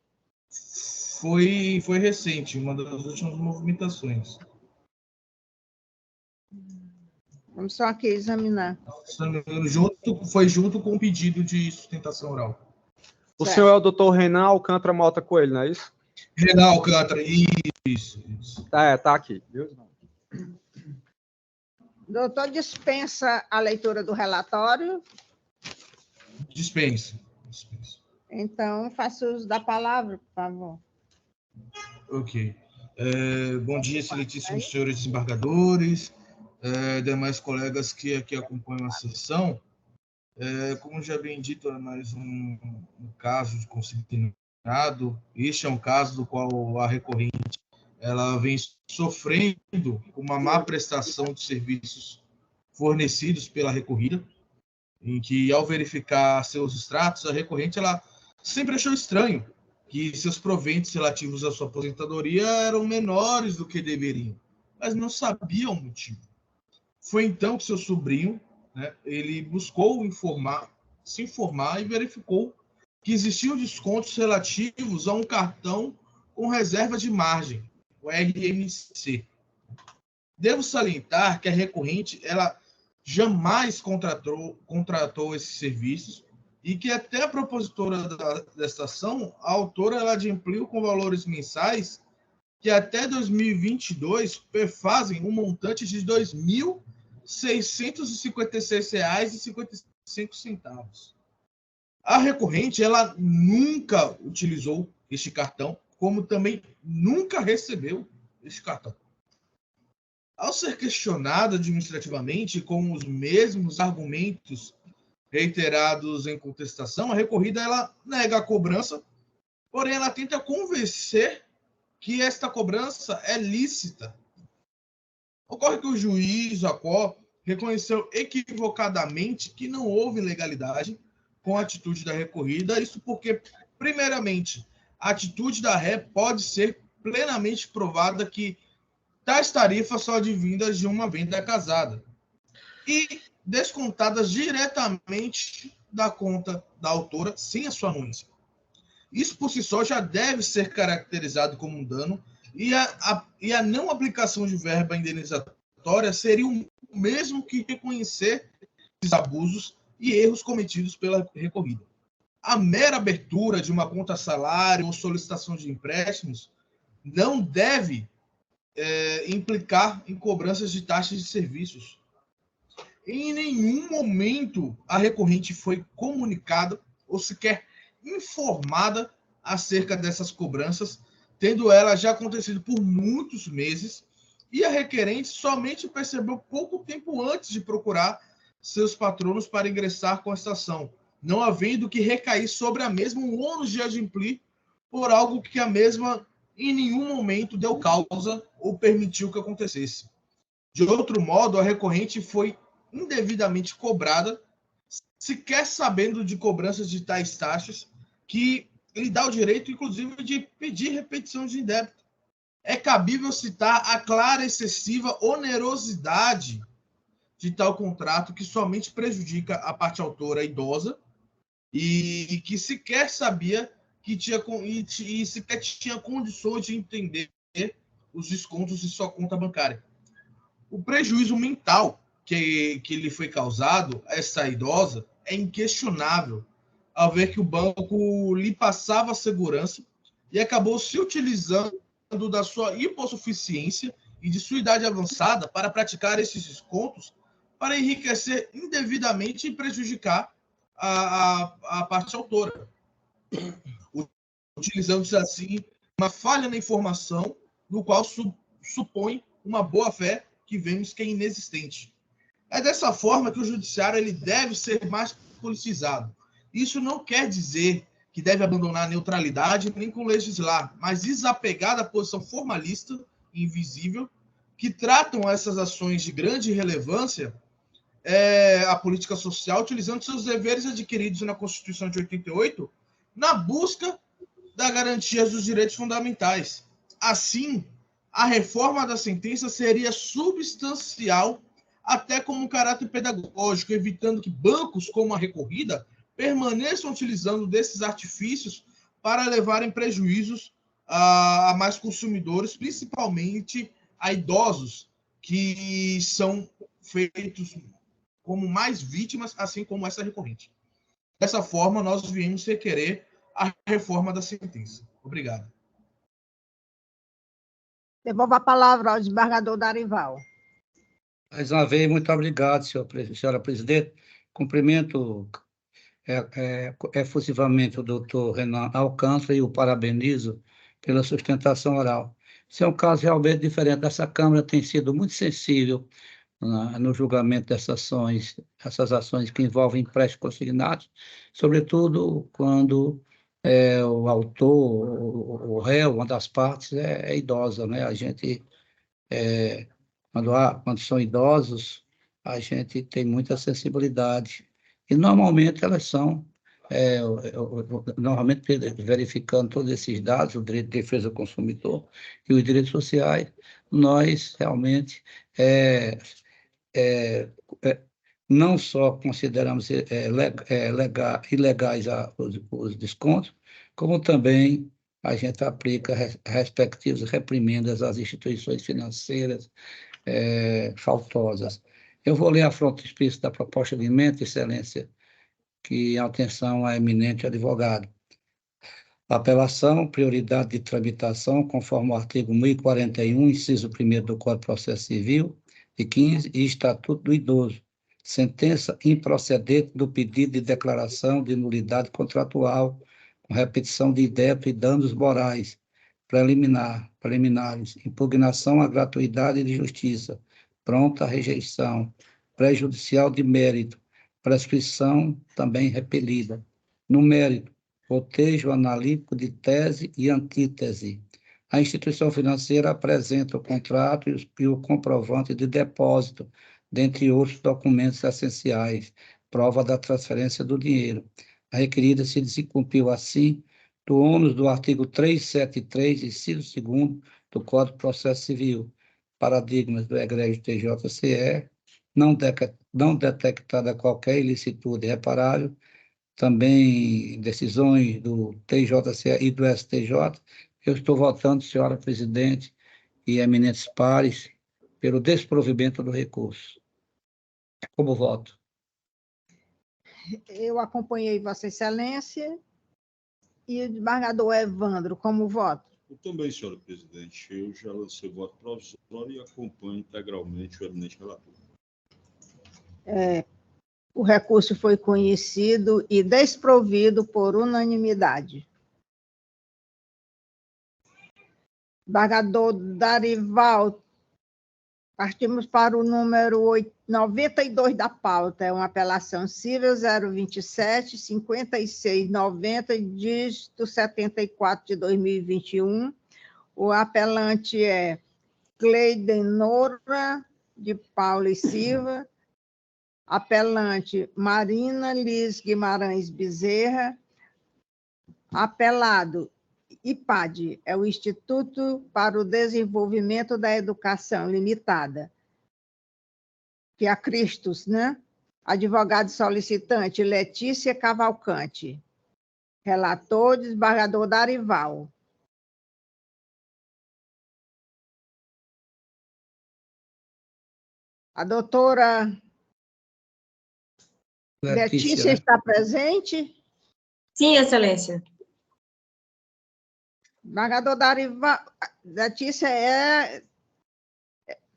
Speaker 11: Foi recente, uma das últimas movimentações.
Speaker 1: Vamos só aqui examinar.
Speaker 11: Foi junto com o pedido de sustentação oral.
Speaker 4: O senhor é o doutor Renan Alcântara Mota Coelho, não é isso?
Speaker 11: Renan Alcântara, isso.
Speaker 4: Tá aqui.
Speaker 1: Doutor, dispensa a leitura do relatório?
Speaker 11: Dispensa.
Speaker 1: Então, faça uso da palavra, por favor.
Speaker 11: Ok. Bom dia, excelentíssimos senhores desembargadores, demais colegas que aqui acompanham a sessão, como já bem dito, é mais um caso de consignado. Este é um caso do qual a recorrente ela vem sofrendo uma má prestação de serviços fornecidos pela recorrida, em que, ao verificar seus extratos, a recorrente ela sempre achou estranho que seus proventos relativos à sua aposentadoria eram menores do que deveriam, mas não sabia o motivo. Foi então que seu sobrinho, né, ele buscou se informar e verificou que existiam descontos relativos a um cartão com reserva de margem, o RMC. Devo salientar que a recorrente ela jamais contratou esses serviços e que até a propositora desta ação, a autora ela adimpliu com valores mensais que até 2022 perfazem um montante de R$ 2.656,55. A recorrente ela nunca utilizou este cartão, como também nunca recebeu este cartão. Ao ser questionada administrativamente com os mesmos argumentos reiterados em contestação, a recorrida ela nega a cobrança, porém ela tenta convencer que esta cobrança é lícita. Ocorre que o juiz Jacó reconheceu equivocadamente que não houve ilegalidade com a atitude da recorrida, isso porque, primeiramente, a atitude da ré pode ser plenamente provada que tais tarifas são advindas de uma venda casada e descontadas diretamente da conta da autora sem a sua anuência. Isso por si só já deve ser caracterizado como um dano e a não aplicação de verba indenizatória seria o mesmo que reconhecer esses abusos e erros cometidos pela recorrida. A mera abertura de uma conta salário ou solicitação de empréstimos não deve implicar em cobranças de taxas de serviços. Em nenhum momento a recorrente foi comunicada ou sequer informada acerca dessas cobranças, tendo ela já acontecido por muitos meses, e a requerente somente percebeu pouco tempo antes de procurar seus patronos para ingressar com esta ação, não havendo que recair sobre a mesma um ônus de adimplir por algo que a mesma em nenhum momento deu causa ou permitiu que acontecesse. De outro modo, a recorrente foi indevidamente cobrada, sequer sabendo de cobranças de tais taxas, que lhe dá o direito, inclusive, de pedir repetição de débito. É cabível citar a clara e excessiva onerosidade de tal contrato, que somente prejudica a parte autora idosa e que sequer sabia que tinha e sequer tinha condições de entender os descontos de sua conta bancária. O prejuízo mental que lhe foi causado a essa idosa é inquestionável, ao ver que o banco lhe passava segurança e acabou se utilizando da sua hipossuficiência e de sua idade avançada para praticar esses descontos para enriquecer indevidamente e prejudicar a parte autora, utilizando-se assim uma falha na informação, no qual supõe uma boa-fé que vemos que é inexistente. É dessa forma que o judiciário ele deve ser mais politizado. Isso não quer dizer que deve abandonar a neutralidade nem com legislar, mas desapegar da posição formalista e invisível que tratam essas ações de grande relevância a política social, utilizando seus deveres adquiridos na Constituição de 88 na busca da garantia dos direitos fundamentais. Assim, a reforma da sentença seria substancial até como um caráter pedagógico, evitando que bancos como a recorrida permaneçam utilizando desses artifícios para levarem prejuízos a mais consumidores, principalmente a idosos, que são feitos como mais vítimas, assim como essa recorrente. Dessa forma, nós viemos requerer a reforma da sentença. Obrigado.
Speaker 1: Devolvo a palavra ao desembargador Darival.
Speaker 2: Mais uma vez, muito obrigado, senhora presidente. Cumprimento efusivamente o doutor Renan Alcântara e o parabenizo pela sustentação oral. Esse é um caso realmente diferente. Essa Câmara tem sido muito sensível no julgamento essas ações que envolvem empréstimos consignados, sobretudo quando o autor, o réu, uma das partes é idosa, né? A gente, quando são idosos, a gente tem muita sensibilidade. E, normalmente, elas são, normalmente, verificando todos esses dados, o direito de defesa do consumidor e os direitos sociais, nós, realmente, não só consideramos ilegais os descontos, como também a gente aplica respectivas reprimendas às instituições financeiras faltosas. Eu vou ler a frontispício da proposta de emenda, Excelência, que, atenção a eminente advogado. Apelação, prioridade de tramitação, conforme o artigo 1041, inciso 1º do Código de Processo Civil, de 15, e Estatuto do Idoso. Sentença improcedente do pedido de declaração de nulidade contratual, com repetição de débito e danos morais, preliminares, impugnação à gratuidade de justiça, pronta rejeição, prejudicial de mérito, prescrição também repelida. No mérito, cotejo analítico de tese e antítese. A instituição financeira apresenta o contrato e o comprovante de depósito, dentre outros documentos essenciais, prova da transferência do dinheiro. A requerida se desencumpriu, assim, do ônus do artigo 373, inciso 2º do Código de Processo Civil, paradigmas do egrégio TJCE, não detectada qualquer ilicitude irreparável, também decisões do TJCE e do STJ. Eu estou votando, senhora presidente e eminentes pares, pelo desprovimento do recurso. Como voto?
Speaker 1: Eu acompanhei Vossa Excelência e o desembargador Evandro, como voto?
Speaker 9: Eu também, senhora presidente. Eu já lancei voto provisório e acompanho integralmente o eminente relator.
Speaker 1: O recurso foi conhecido e desprovido por unanimidade. Desembargador Darival, partimos para o número 92 da pauta, é uma apelação civil 027 5690, dígito 74 de 2021. O apelante é Cleidenora de Paula e Silva, apelante Marina Liz Guimarães Bezerra, apelado IPAD, é o Instituto para o Desenvolvimento da Educação Limitada, que é a Cristos, né? Advogado solicitante Letícia Cavalcante. Relator, desembargador Darival. A doutora Letícia está presente?
Speaker 12: Sim, Excelência.
Speaker 1: Desembargador Darival, Letícia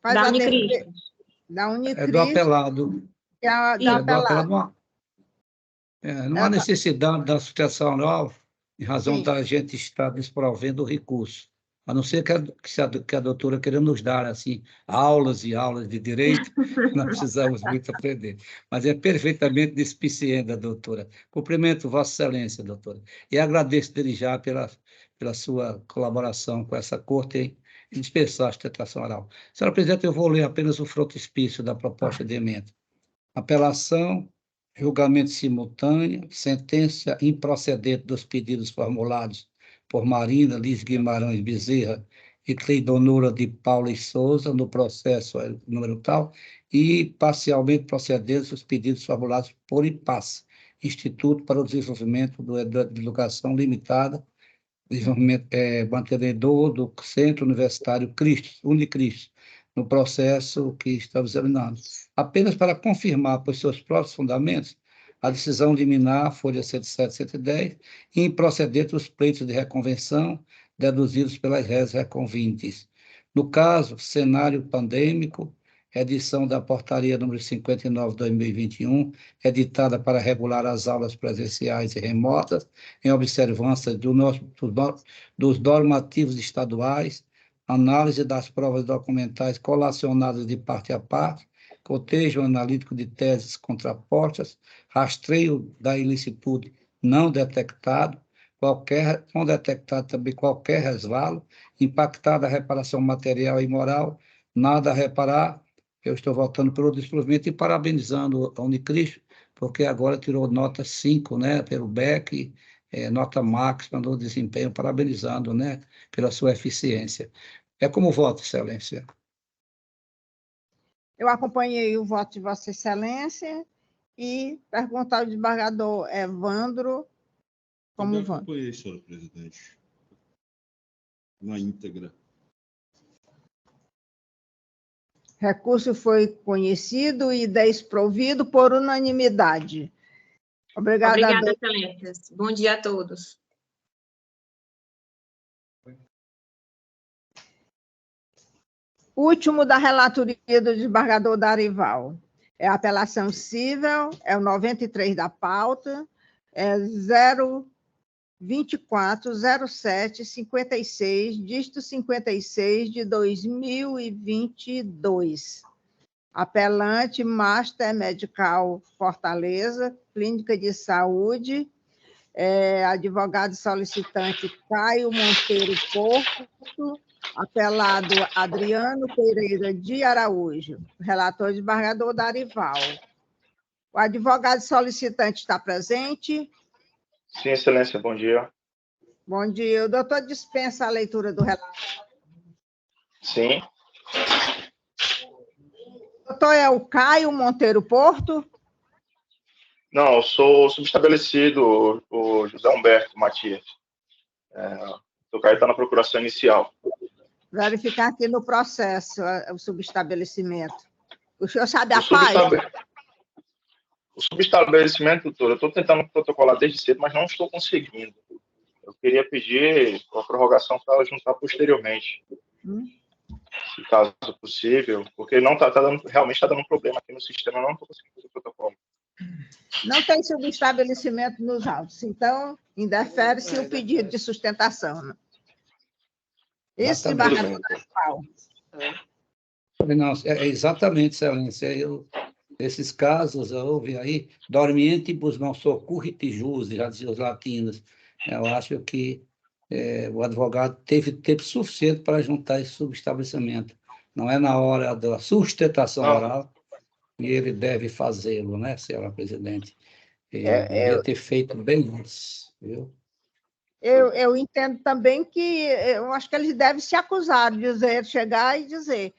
Speaker 1: faz
Speaker 12: da
Speaker 1: a
Speaker 12: Unicristos.
Speaker 1: Da Unicristos.
Speaker 2: É do apelado.
Speaker 1: Do apelado.
Speaker 2: Não há necessidade da sustentação oral, em razão
Speaker 1: Sim.
Speaker 2: da gente estar desprovendo o recurso. A não ser que a doutora queira nos dar assim, aulas e aulas de direito, nós precisamos muito aprender. Mas é perfeitamente despiciente, doutora. Cumprimento Vossa Excelência, doutora. E agradeço desde já pela sua colaboração com essa corte em dispensar a sustentação oral. Senhora presidente, eu vou ler apenas o frontispício da proposta de emenda. Apelação, julgamento simultâneo, sentença improcedente dos pedidos formulados por Marina Liz Guimarães Bezerra e Cleidonora de Paula e Souza, no processo número tal, e parcialmente procedentes os pedidos formulados por IPAS, Instituto para o Desenvolvimento da Educação Limitada, desenvolvimento mantenedor do Centro Universitário Unicristos, no processo que estamos examinando. Apenas para confirmar, por seus próprios fundamentos, a decisão liminar, folha 107 110, e improcedente os pleitos de reconvenção deduzidos pelas réis reconvintes. No caso, cenário pandêmico, edição da portaria número 59 de 2021, editada para regular as aulas presenciais e remotas, em observância dos normativos estaduais, análise das provas documentais colacionadas de parte a parte, cotejo analítico de teses contrapostas, rastreio da ilicitude não detectado, não detectado também qualquer resvalo, impactada a reparação material e moral, nada a reparar. Eu estou votando pelo desprovimento e parabenizando a Unicristo, porque agora tirou nota 5, né, pelo BEC, nota máxima no desempenho, parabenizando, né, pela sua eficiência. É como voto, Excelência.
Speaker 1: Eu acompanhei o voto de Vossa Excelência e perguntar ao desembargador Evandro como voto.
Speaker 9: Eu acompanhei, senhora presidente, na íntegra.
Speaker 1: Recurso foi conhecido e desprovido por unanimidade.
Speaker 12: Obrigada, Excelências. Bom dia a todos.
Speaker 1: Último da relatoria do desembargador Darival. É a apelação cível, é o 93 da pauta, é 0240756, dígito 56 de 2022. Apelante Master Medical Fortaleza, Clínica de Saúde, advogado solicitante Caio Monteiro Porto, apelado Adriano Pereira de Araújo, relator desembargador Darival. O advogado solicitante está presente?
Speaker 13: Sim, Excelência, bom dia.
Speaker 1: Bom dia. O doutor dispensa a leitura do relatório?
Speaker 13: Sim.
Speaker 1: O doutor é o Caio Monteiro Porto?
Speaker 13: Não, eu sou subestabelecido, o José Humberto Matias. O Caio está na procuração inicial.
Speaker 1: Verificar aqui no processo o subestabelecimento. O senhor sabe a página?
Speaker 13: O subestabelecimento, doutor, eu estou tentando protocolar desde cedo, mas não estou conseguindo. Eu queria pedir a prorrogação para ela juntar posteriormente, se caso possível, porque não realmente está dando um problema aqui no sistema, eu não estou conseguindo fazer o protocolo.
Speaker 1: Não tem subestabelecimento nos autos, então indefere-se o pedido de sustentação. Né? Esse desembargador Darival.
Speaker 2: Não, exatamente, Excelência. Esses casos, houve aí, dormientibus non succurrit jus, já diziam os latinos. Eu acho que o advogado teve tempo suficiente para juntar esse subestabelecimento. Não é na hora da sustentação oral e ele deve fazê-lo, né, senhora presidente? Ele devia ter feito bem antes, viu?
Speaker 1: Eu entendo também que eu acho que eles devem se acusar de chegar e dizer,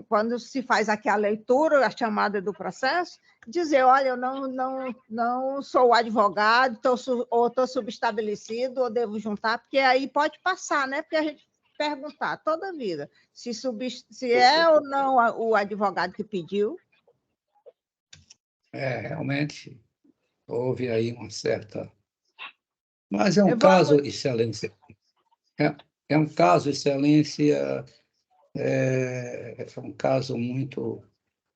Speaker 1: quando se faz aqui a leitura, a chamada do processo, dizer, olha, eu não sou advogado, ou estou subestabelecido, ou devo juntar, porque aí pode passar, né? Porque a gente perguntar toda a vida se é ou não o advogado que pediu.
Speaker 2: Realmente, houve aí uma certa... Mas é um caso, Excelência, é um caso, Excelência, é um caso muito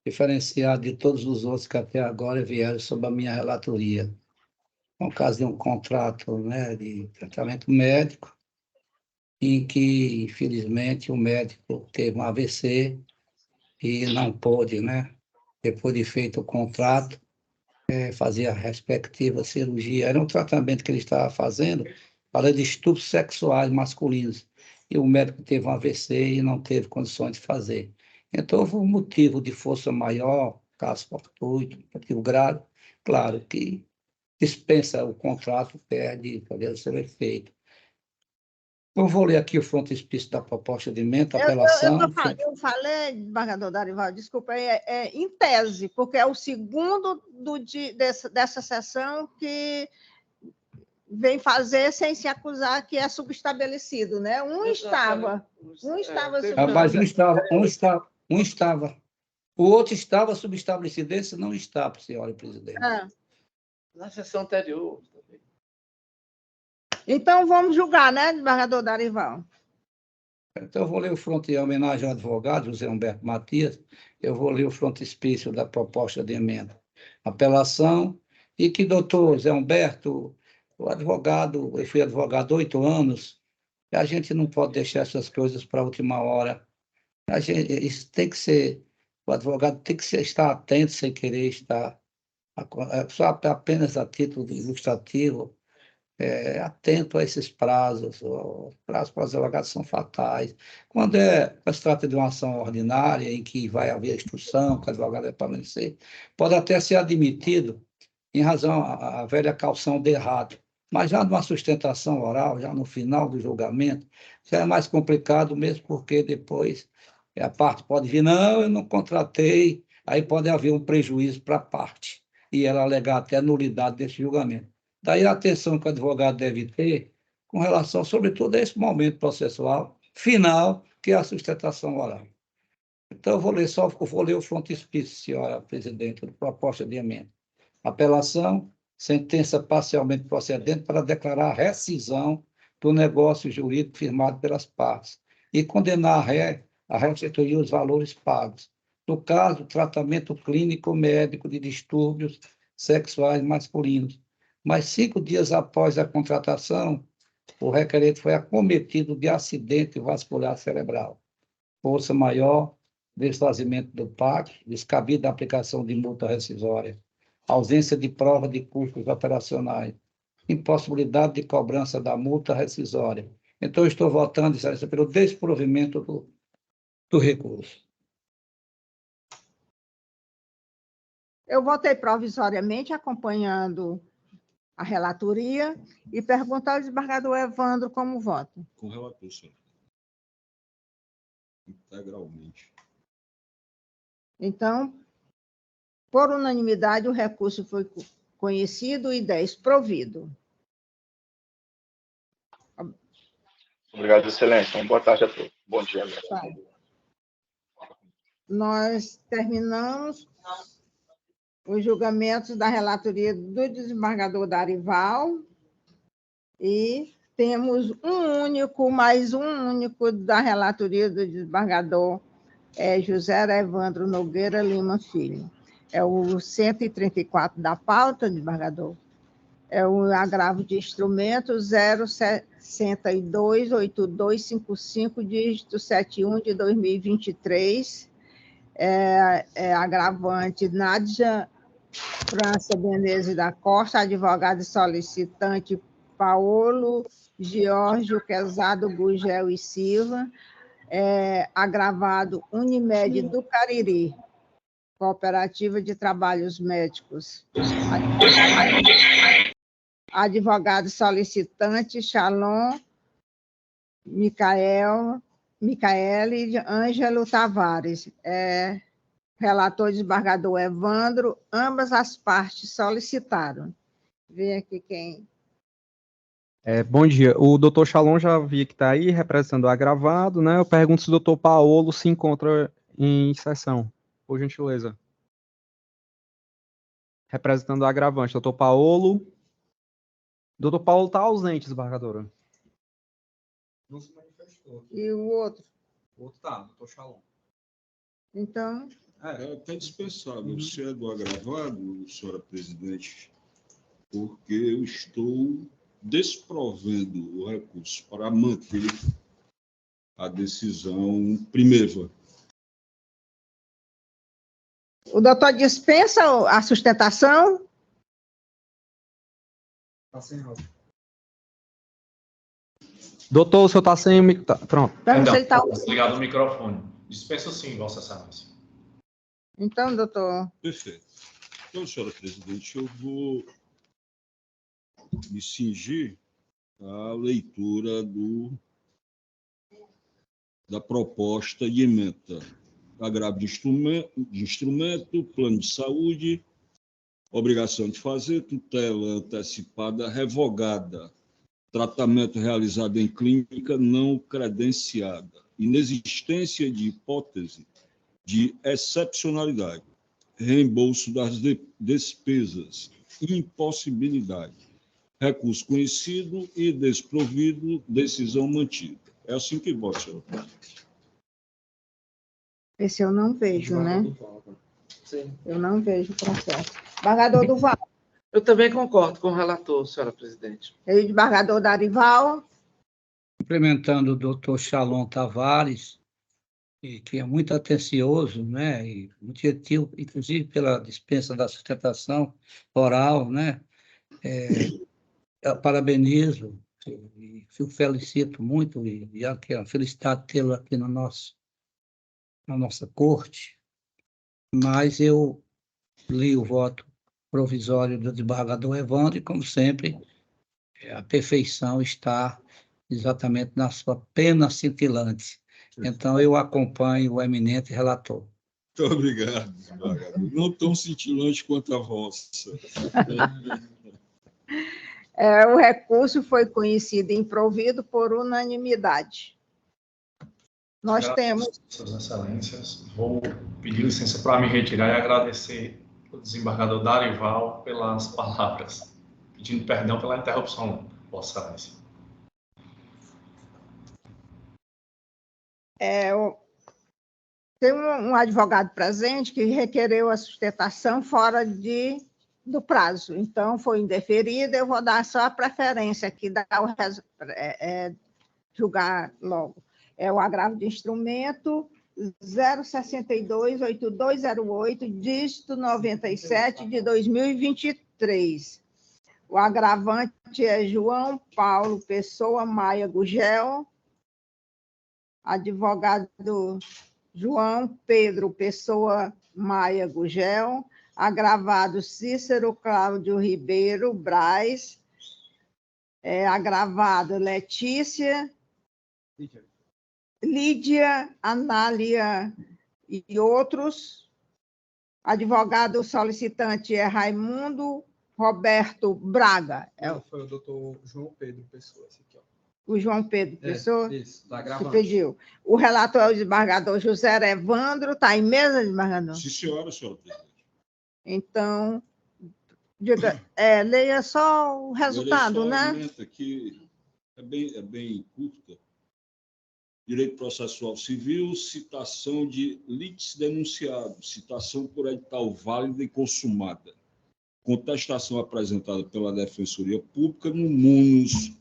Speaker 2: diferenciado de todos os outros que até agora vieram sob a minha relatoria. É um caso de um contrato, né, de tratamento médico, em que, infelizmente, o médico teve um AVC e não pôde, né, depois de feito o contrato, fazer a respectiva cirurgia. Era um tratamento que ele estava fazendo para distúrbios sexuais masculinos. E o médico teve um AVC e não teve condições de fazer. Então, houve um motivo de força maior, caso fortuito, motivo grave, claro que dispensa o contrato, perde, poder ser feito. Eu vou ler aqui o frontispício da proposta de emenda, apelação.
Speaker 1: Eu falei, desembargador Darival, desculpa, em tese, porque é o segundo dessa sessão que vem fazer sem se acusar que é subestabelecido, né? Um estava
Speaker 2: Mas um estava. O outro estava subestabelecido, esse não está, senhora presidente.
Speaker 3: Na sessão anterior.
Speaker 1: Então, vamos julgar, né, desembargador Darival?
Speaker 2: Então, eu vou ler o fronte, em homenagem ao advogado, José Humberto Matias, eu vou ler o frontispício da proposta de emenda. Apelação, e que, doutor José Humberto, o advogado, eu fui advogado há 8 anos, e a gente não pode deixar essas coisas para a última hora. Isso tem que ser... O advogado tem que estar atento, sem querer estar, só apenas a título ilustrativo, atento a esses prazos. Os prazos para os advogados são fatais. Quando se trata de uma ação ordinária, em que vai haver instrução, que o advogado vai permanecer, pode até ser admitido em razão à velha caução de errado. Mas já numa sustentação oral, já no final do julgamento, já é mais complicado, mesmo porque depois a parte pode vir, não, eu não contratei, aí pode haver um prejuízo para a parte, e ela alegar até a nulidade desse julgamento. Daí a atenção que o advogado deve ter com relação, sobretudo, a esse momento processual final, que é a sustentação oral. Então, eu vou ler o frontispício, senhora presidente, da proposta de emenda. Apelação, sentença parcialmente procedente para declarar a rescisão do negócio jurídico firmado pelas partes e condenar a ré a restituir os valores pagos. No caso, tratamento clínico médico de distúrbios sexuais masculinos. Mas 5 dias após a contratação, o requerente foi acometido de acidente vascular cerebral. Força maior, desfazimento do pacto, descabida aplicação de multa rescisória, ausência de prova de custos operacionais, impossibilidade de cobrança da multa rescisória. Então, estou votando, excelência, pelo desprovimento do recurso.
Speaker 1: Eu votei provisoriamente, acompanhando a relatoria, e pergunto ao desembargador Evandro como vota.
Speaker 9: Com o relator, senhor. Integralmente.
Speaker 1: Então, por unanimidade, o recurso foi conhecido e 10 provido.
Speaker 13: Obrigado, excelência. Boa tarde a todos. Bom dia.
Speaker 1: Tá. Nós terminamos os julgamentos da relatoria do desembargador Darival e temos mais um único da relatoria do desembargador José Evandro Nogueira Lima Filho. É o 134 da pauta, desembargador. É o agravo de instrumento 0628255, dígito 71 de 2023. Agravante Nádia França Benezes da Costa, advogado e solicitante Paulo Giorgio Quezado Gugel e Silva, agravado Unimed do Cariri, Cooperativa de Trabalhos Médicos. Advogado e solicitante Shalom Micaele Ângelo Tavares. Relator desembargador Evandro, ambas as partes solicitaram. Vê aqui quem.
Speaker 4: Bom dia. O doutor Shalom já vi que está aí, representando o agravado, né? Eu pergunto se o doutor Paolo se encontra em sessão, por gentileza. Representando o agravante, doutor Paolo. Doutor Paulo está ausente, desembargadora.
Speaker 10: Não se manifestou.
Speaker 1: E o outro?
Speaker 10: O outro está, doutor Shalom.
Speaker 1: Então...
Speaker 9: É até dispensável. Se é do agravado, senhora presidente, porque eu estou desprovendo o recurso para manter a decisão primeva.
Speaker 1: O doutor dispensa a sustentação?
Speaker 10: Está sem áudio.
Speaker 4: Doutor, o senhor está sem... Pronto.
Speaker 14: Ligado o microfone. Dispensa sim, Vossa Excelência.
Speaker 1: Então, doutor...
Speaker 9: Perfeito. Então, senhora presidente, eu vou me cingir à leitura da proposta de emenda. Agravo de instrumento, plano de saúde, obrigação de fazer, tutela antecipada revogada, tratamento realizado em clínica não credenciada, inexistência de hipótese de excepcionalidade, reembolso das despesas, impossibilidade, recurso conhecido e desprovido, decisão mantida. É assim que vota, senhor presidente.
Speaker 1: Esse eu não vejo, né? Sim. Eu não vejo o processo. Desembargador Duval.
Speaker 3: Eu também concordo com o relator, senhora presidente.
Speaker 1: E o desembargador Darival.
Speaker 2: Complementando o doutor Shalom Tavares, e que é muito atencioso, né, e muito gentil, inclusive pela dispensa da sustentação oral, né, eu parabenizo e fico felicito muito, e aqui, a felicidade de tê-lo aqui no na nossa corte, mas eu li o voto provisório do desembargador Evandro e, como sempre, a perfeição está exatamente na sua pena cintilante. Então, eu acompanho o eminente relator.
Speaker 9: Muito obrigado, desembargador. Não tão cintilante quanto a vossa.
Speaker 1: O recurso foi conhecido e improvido por unanimidade. Nós temos...
Speaker 14: Suas Excelências, vou pedir licença para me retirar e agradecer ao desembargador Darival pelas palavras, pedindo perdão pela interrupção, Vossa Excelência.
Speaker 1: Tem um advogado presente que requereu a sustentação fora do prazo, então foi indeferida, eu vou dar só a preferência aqui, julgar logo. É o agravo de instrumento 062-8208, dígito 97 de 2023. O agravante é João Paulo Pessoa Maia Gugel, advogado João Pedro Pessoa Maia Gugel, agravado Cícero Cláudio Ribeiro Braz, agravado Letícia, Lídia Anália e outros. Advogado solicitante é Raimundo Roberto Braga.
Speaker 4: Foi o doutor João Pedro Pessoa, esse aqui, ó.
Speaker 1: O João Pedro Pessoa?
Speaker 4: Isso, tá
Speaker 1: que
Speaker 4: gravando.
Speaker 1: pediu. O relator é o desembargador José Evandro. Está em mesa, desembargador?
Speaker 9: Sim, senhora presidente.
Speaker 1: Então, diga, leia só o resultado, né?
Speaker 9: Aqui é bem curta. Direito processual civil, citação de litis denunciado, citação por edital válida e consumada. Contestação apresentada pela Defensoria Pública no munus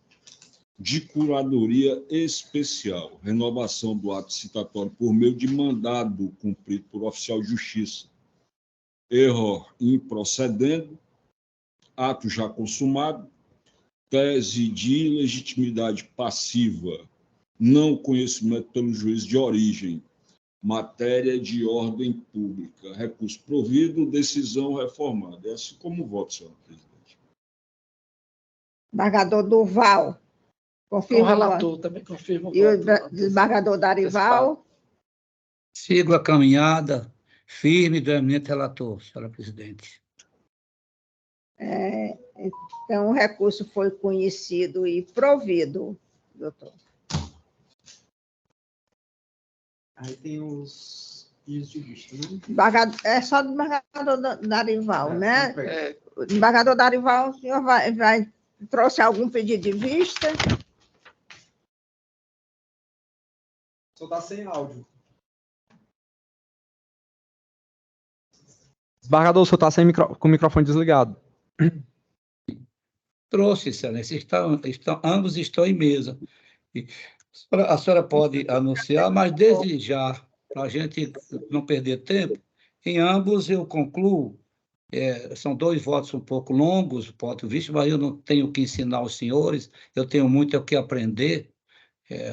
Speaker 9: de curadoria especial. Renovação do ato citatório por meio de mandado cumprido por oficial de justiça. Erro improcedendo, ato já consumado, tese de ilegitimidade passiva, não conhecimento pelo juiz de origem, matéria de ordem pública, recurso provido, decisão reformada. É assim como voto, senhora presidente.
Speaker 1: Desembargador Durval. Confirma.
Speaker 3: O relator também confirma o
Speaker 1: E
Speaker 3: voto.
Speaker 1: o desembargador Darival.
Speaker 2: Sigo a caminhada firme do eminente relator, senhora presidente.
Speaker 1: Então, o recurso foi conhecido e provido, doutor.
Speaker 4: Aí tem os pedidos de vista, né?
Speaker 1: É só o desembargador Darival, né? O desembargador Darival, o senhor trouxe algum pedido de vista?
Speaker 4: Só está sem áudio. Desembargador, o senhor está com o microfone desligado.
Speaker 2: Trouxe, excelência. Ambos estão em mesa. A senhora pode anunciar, mas desde já, para a gente não perder tempo, em ambos eu concluo. São dois votos um pouco longos, ponto de vista, mas eu não tenho que ensinar aos senhores, eu tenho muito o que aprender.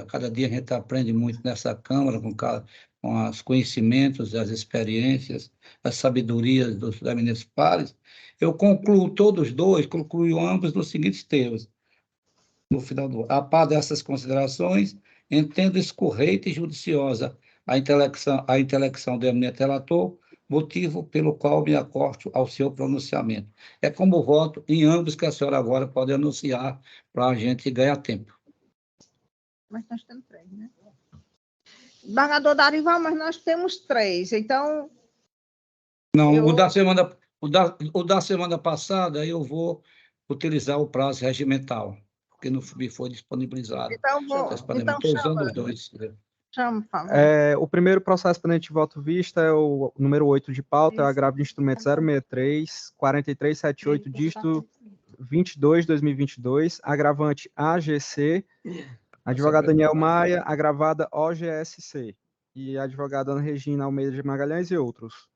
Speaker 2: Cada dia a gente aprende muito nessa Câmara, com os conhecimentos, as experiências, as sabedorias dos eminentes pares. Eu concluo concluo ambos nos seguintes termos. No final do a par dessas considerações, entendo escorreita e judiciosa a intelecção do eminente relator, motivo pelo qual me acordo ao seu pronunciamento. É como voto em ambos que a senhora agora pode anunciar para a gente ganhar tempo.
Speaker 1: Mas nós temos 3, né? Desembargador Darival, mas nós temos 3, então...
Speaker 2: Não, o da semana passada eu vou utilizar o prazo regimental, porque não me foi disponibilizado.
Speaker 1: Então,
Speaker 2: estou usando os dois.
Speaker 1: Chama, por favor.
Speaker 4: O primeiro processo pendente de voto vista é o número 8 de pauta, é o agravo de instrumento 063-4378, dígito 22/2022, agravante AGC, advogado Daniel Maia, agravada OGSC. e a advogada Ana Regina Almeida de Magalhães e outros.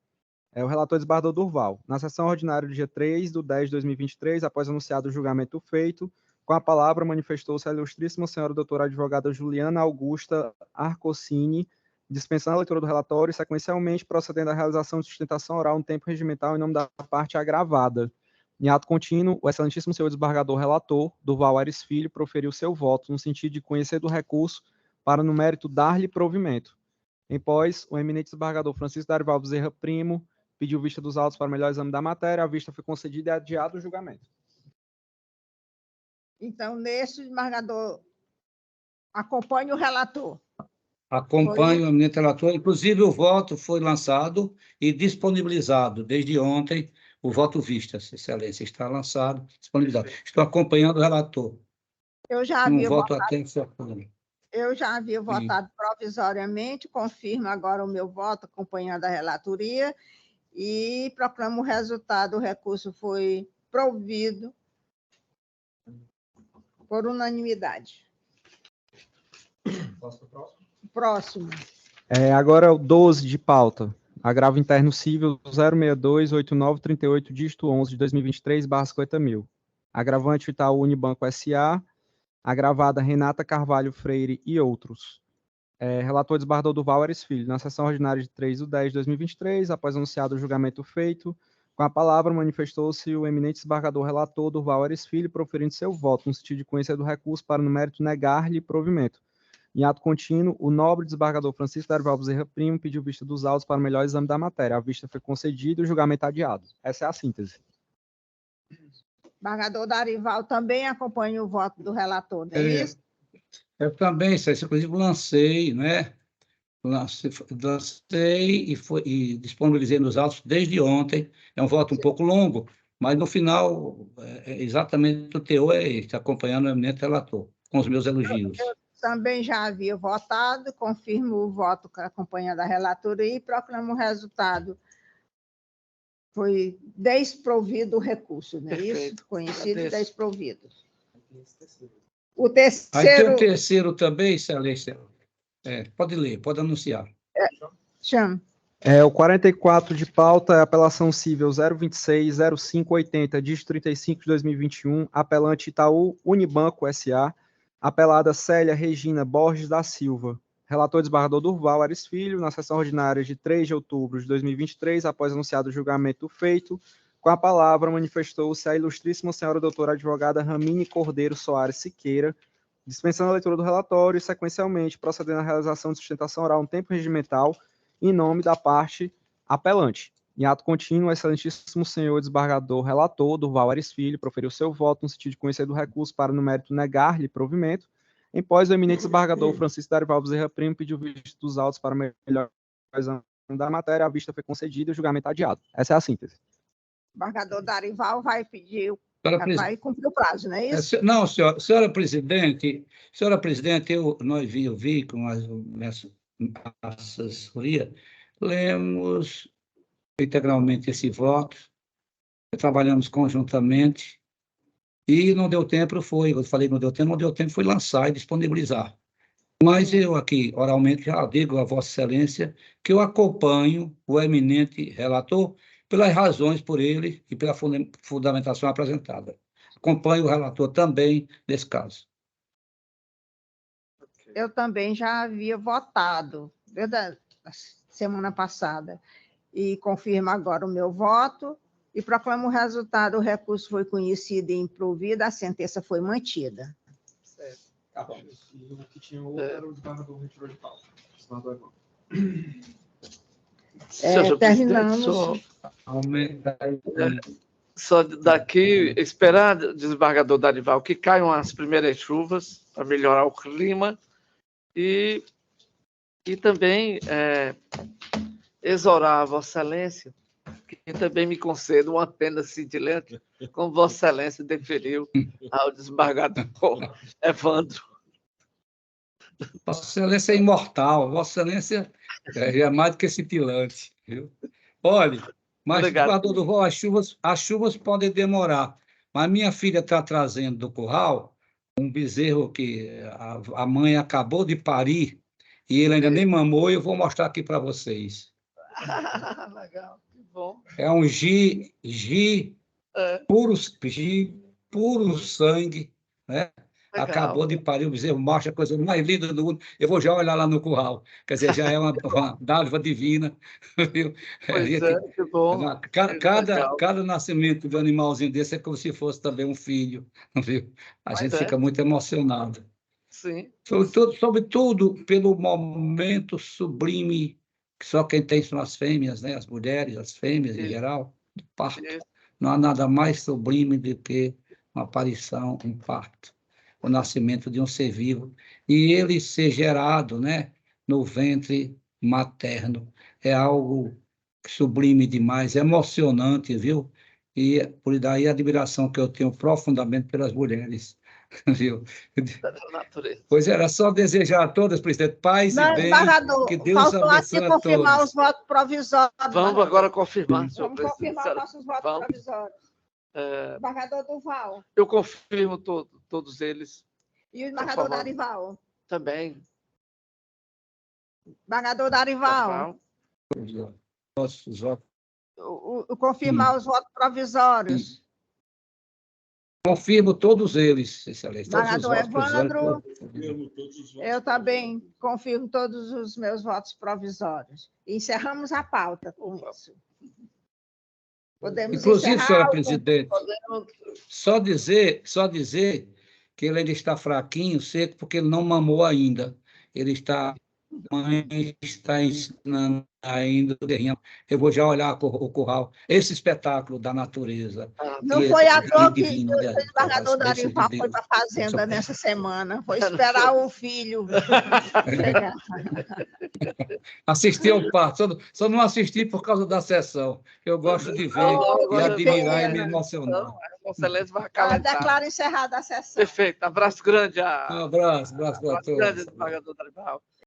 Speaker 4: O relator desembargador Durval. Na sessão ordinária do dia 3/10/2023, após anunciado o julgamento feito, com a palavra manifestou-se a ilustríssima senhora doutora advogada Juliana Augusta Arcocini, dispensando a leitura do relatório e, sequencialmente, procedendo à realização de sustentação oral no tempo regimental em nome da parte agravada. Em ato contínuo, o excelentíssimo senhor desembargador relator, Durval Aires Filho, proferiu seu voto no sentido de conhecer do recurso para, no mérito, dar-lhe provimento. Em pós, o eminente desembargador Francisco Darival Bezerra Primo pediu vista dos autos para melhor exame da matéria, a vista foi concedida e adiado o julgamento.
Speaker 1: Então, nesse, o desembargador acompanha o relator.
Speaker 2: Acompanho o eminente relator. Inclusive, o voto foi lançado e disponibilizado desde ontem. O voto vista, Excelência, está lançado, disponibilizado. Estou acompanhando o relator.
Speaker 1: Eu já havia
Speaker 2: votado.
Speaker 1: Eu já havia votado provisoriamente, confirmo agora o meu voto, acompanhando a relatoria, e proclamo o resultado. O recurso foi provido por unanimidade. Próximo.
Speaker 4: Agora o 12 de pauta. Agravo interno civil 0628938, dígito 11 de 2023/50.000. Agravante Itaú Unibanco S.A., agravada Renata Carvalho Freire e outros. Relator desembargador Durval Aires Filho. Na sessão ordinária de 3/10/2023, após anunciado o julgamento feito, com a palavra manifestou-se o eminente desembargador relator Durval Aires Filho, proferindo seu voto no sentido de conhecer do recurso para, no mérito, negar-lhe provimento. Em ato contínuo, o nobre desembargador Francisco Darival Bezerra Primo pediu vista dos autos para o melhor exame da matéria. A vista foi concedida e o julgamento adiado. Essa é a síntese.
Speaker 1: Desembargador Darival também acompanha o voto do relator, não é isso?
Speaker 2: Eu também, inclusive, lancei, né? Lancei e disponibilizei nos autos desde ontem. É um voto um pouco longo, mas no final, exatamente o teor é esse, acompanhando o eminente relator, com os meus elogios.
Speaker 1: Eu também já havia votado, confirmo o voto acompanhando a relatoria e proclamo o resultado. Foi desprovido o recurso, não é isso? Conhecido e desprovido. O terceiro...
Speaker 2: Aí tem o terceiro também, Excelência. Pode ler, pode anunciar.
Speaker 1: Chama.
Speaker 4: O 44 de pauta é apelação civil 026-0580, dígito 35 de 2021, apelante Itaú Unibanco S.A., apelada Célia Regina Borges da Silva. Relator desembargador Durval Aires Filho, na sessão ordinária de 3 de outubro de 2023, após anunciado o julgamento feito, com a palavra manifestou-se a ilustríssima senhora doutora advogada Ramine Cordeiro Soares Siqueira, dispensando a leitura do relatório e, sequencialmente, procedendo à realização de sustentação oral no tempo regimental, em nome da parte apelante. Em ato contínuo, o excelentíssimo senhor desembargador relator, Durval Aires Filho, proferiu seu voto no sentido de conhecer do recurso para, no mérito, negar-lhe provimento. Em pós, o eminente desembargador Francisco Darival Bezerra Primo pediu vista dos autos para melhor exame da matéria. A vista foi concedida e o julgamento adiado. Essa é a síntese.
Speaker 1: O desembargador Darival vai pedir, vai cumprir o prazo, não é isso?
Speaker 2: Não, senhora presidente, eu vi com a assessoria, lemos integralmente esse voto, trabalhamos conjuntamente e não deu tempo, eu falei não deu tempo, foi lançar e disponibilizar. Mas eu aqui, oralmente, já digo a Vossa Excelência que eu acompanho o eminente relator pelas razões por ele e pela fundamentação apresentada. Acompanho o relator também nesse caso.
Speaker 1: Eu também já havia votado, desde a semana passada, e confirmo agora o meu voto e proclamo o resultado. O recurso foi conhecido e improvido, a sentença foi mantida.
Speaker 4: Certo. E o que tinha outro era o desembargador retirou de pauta.
Speaker 1: Terminamos.
Speaker 3: Só daqui, esperar, desembargador Darival, que caiam as primeiras chuvas para melhorar o clima e também exorar a Vossa Excelência, que também me conceda uma pena cintilante, como Vossa Excelência deferiu ao desembargador Evandro.
Speaker 2: Vossa Excelência é imortal, Vossa Excelência é mais do que cintilante. Viu? Olha, mas, desembargador Durval, as chuvas podem demorar, mas minha filha está trazendo do curral um bezerro que a mãe acabou de parir e ele ainda nem mamou, e eu vou mostrar aqui para vocês.
Speaker 3: Legal, que bom.
Speaker 2: É um gi puro sangue, né?
Speaker 3: Legal.
Speaker 2: Acabou de parir o bezerro macho, a coisa mais linda do mundo. Eu vou já olhar lá no curral. Quer dizer, já é uma dádiva divina. Viu?
Speaker 3: Pois é, que bom.
Speaker 2: Cada nascimento de um animalzinho desse é como se fosse também um filho. Viu? A gente fica muito emocionado.
Speaker 3: Sim.
Speaker 2: Sobretudo pelo momento sublime, que só quem tem são as fêmeas, né? As mulheres, as fêmeas em geral, do parto. Não há nada mais sublime do que uma aparição, um parto, o nascimento de um ser vivo. E ele ser gerado, né, no ventre materno. É algo sublime demais, emocionante, viu? E por daí a admiração que eu tenho profundamente pelas mulheres. Viu? Pois era só desejar a todas, presidente, paz e bem, que Deus abençoe a
Speaker 1: confirmar
Speaker 2: todos.
Speaker 1: os votos provisórios.
Speaker 3: Vamos agora confirmar, senhor
Speaker 1: Vamos
Speaker 3: presidente.
Speaker 1: confirmar nossos votos provisórios. Embargador Durval.
Speaker 3: Eu confirmo todos eles.
Speaker 1: E o embargador Darival?
Speaker 3: Também.
Speaker 1: Embargador Darival. Confirmar os votos provisórios.
Speaker 2: Confirmo todos eles, excelência.
Speaker 1: Embargador Evandro, eu também confirmo todos os meus votos provisórios. Encerramos a pauta com isso. Podemos
Speaker 2: Inclusive,
Speaker 1: encerrar,
Speaker 2: senhora presidente, só dizer que ele ainda está fraquinho, seco, porque ele não mamou ainda. Ele está ensinando ainda o guerrinho. Eu vou já olhar o curral. Esse espetáculo da natureza.
Speaker 1: Não foi à toa que o embargador Darival foi para a fazenda nessa semana. Foi esperar o filho chegar.
Speaker 3: Assisti ao parto, só não assisti por causa da sessão. Eu gosto de ver e admirar e me emocionar.
Speaker 1: Excelência vai acalentar. Declaro encerrada a sessão.
Speaker 3: Perfeito. Abraço grande.
Speaker 2: Um abraço para todos.
Speaker 3: Grande, embargador Darival.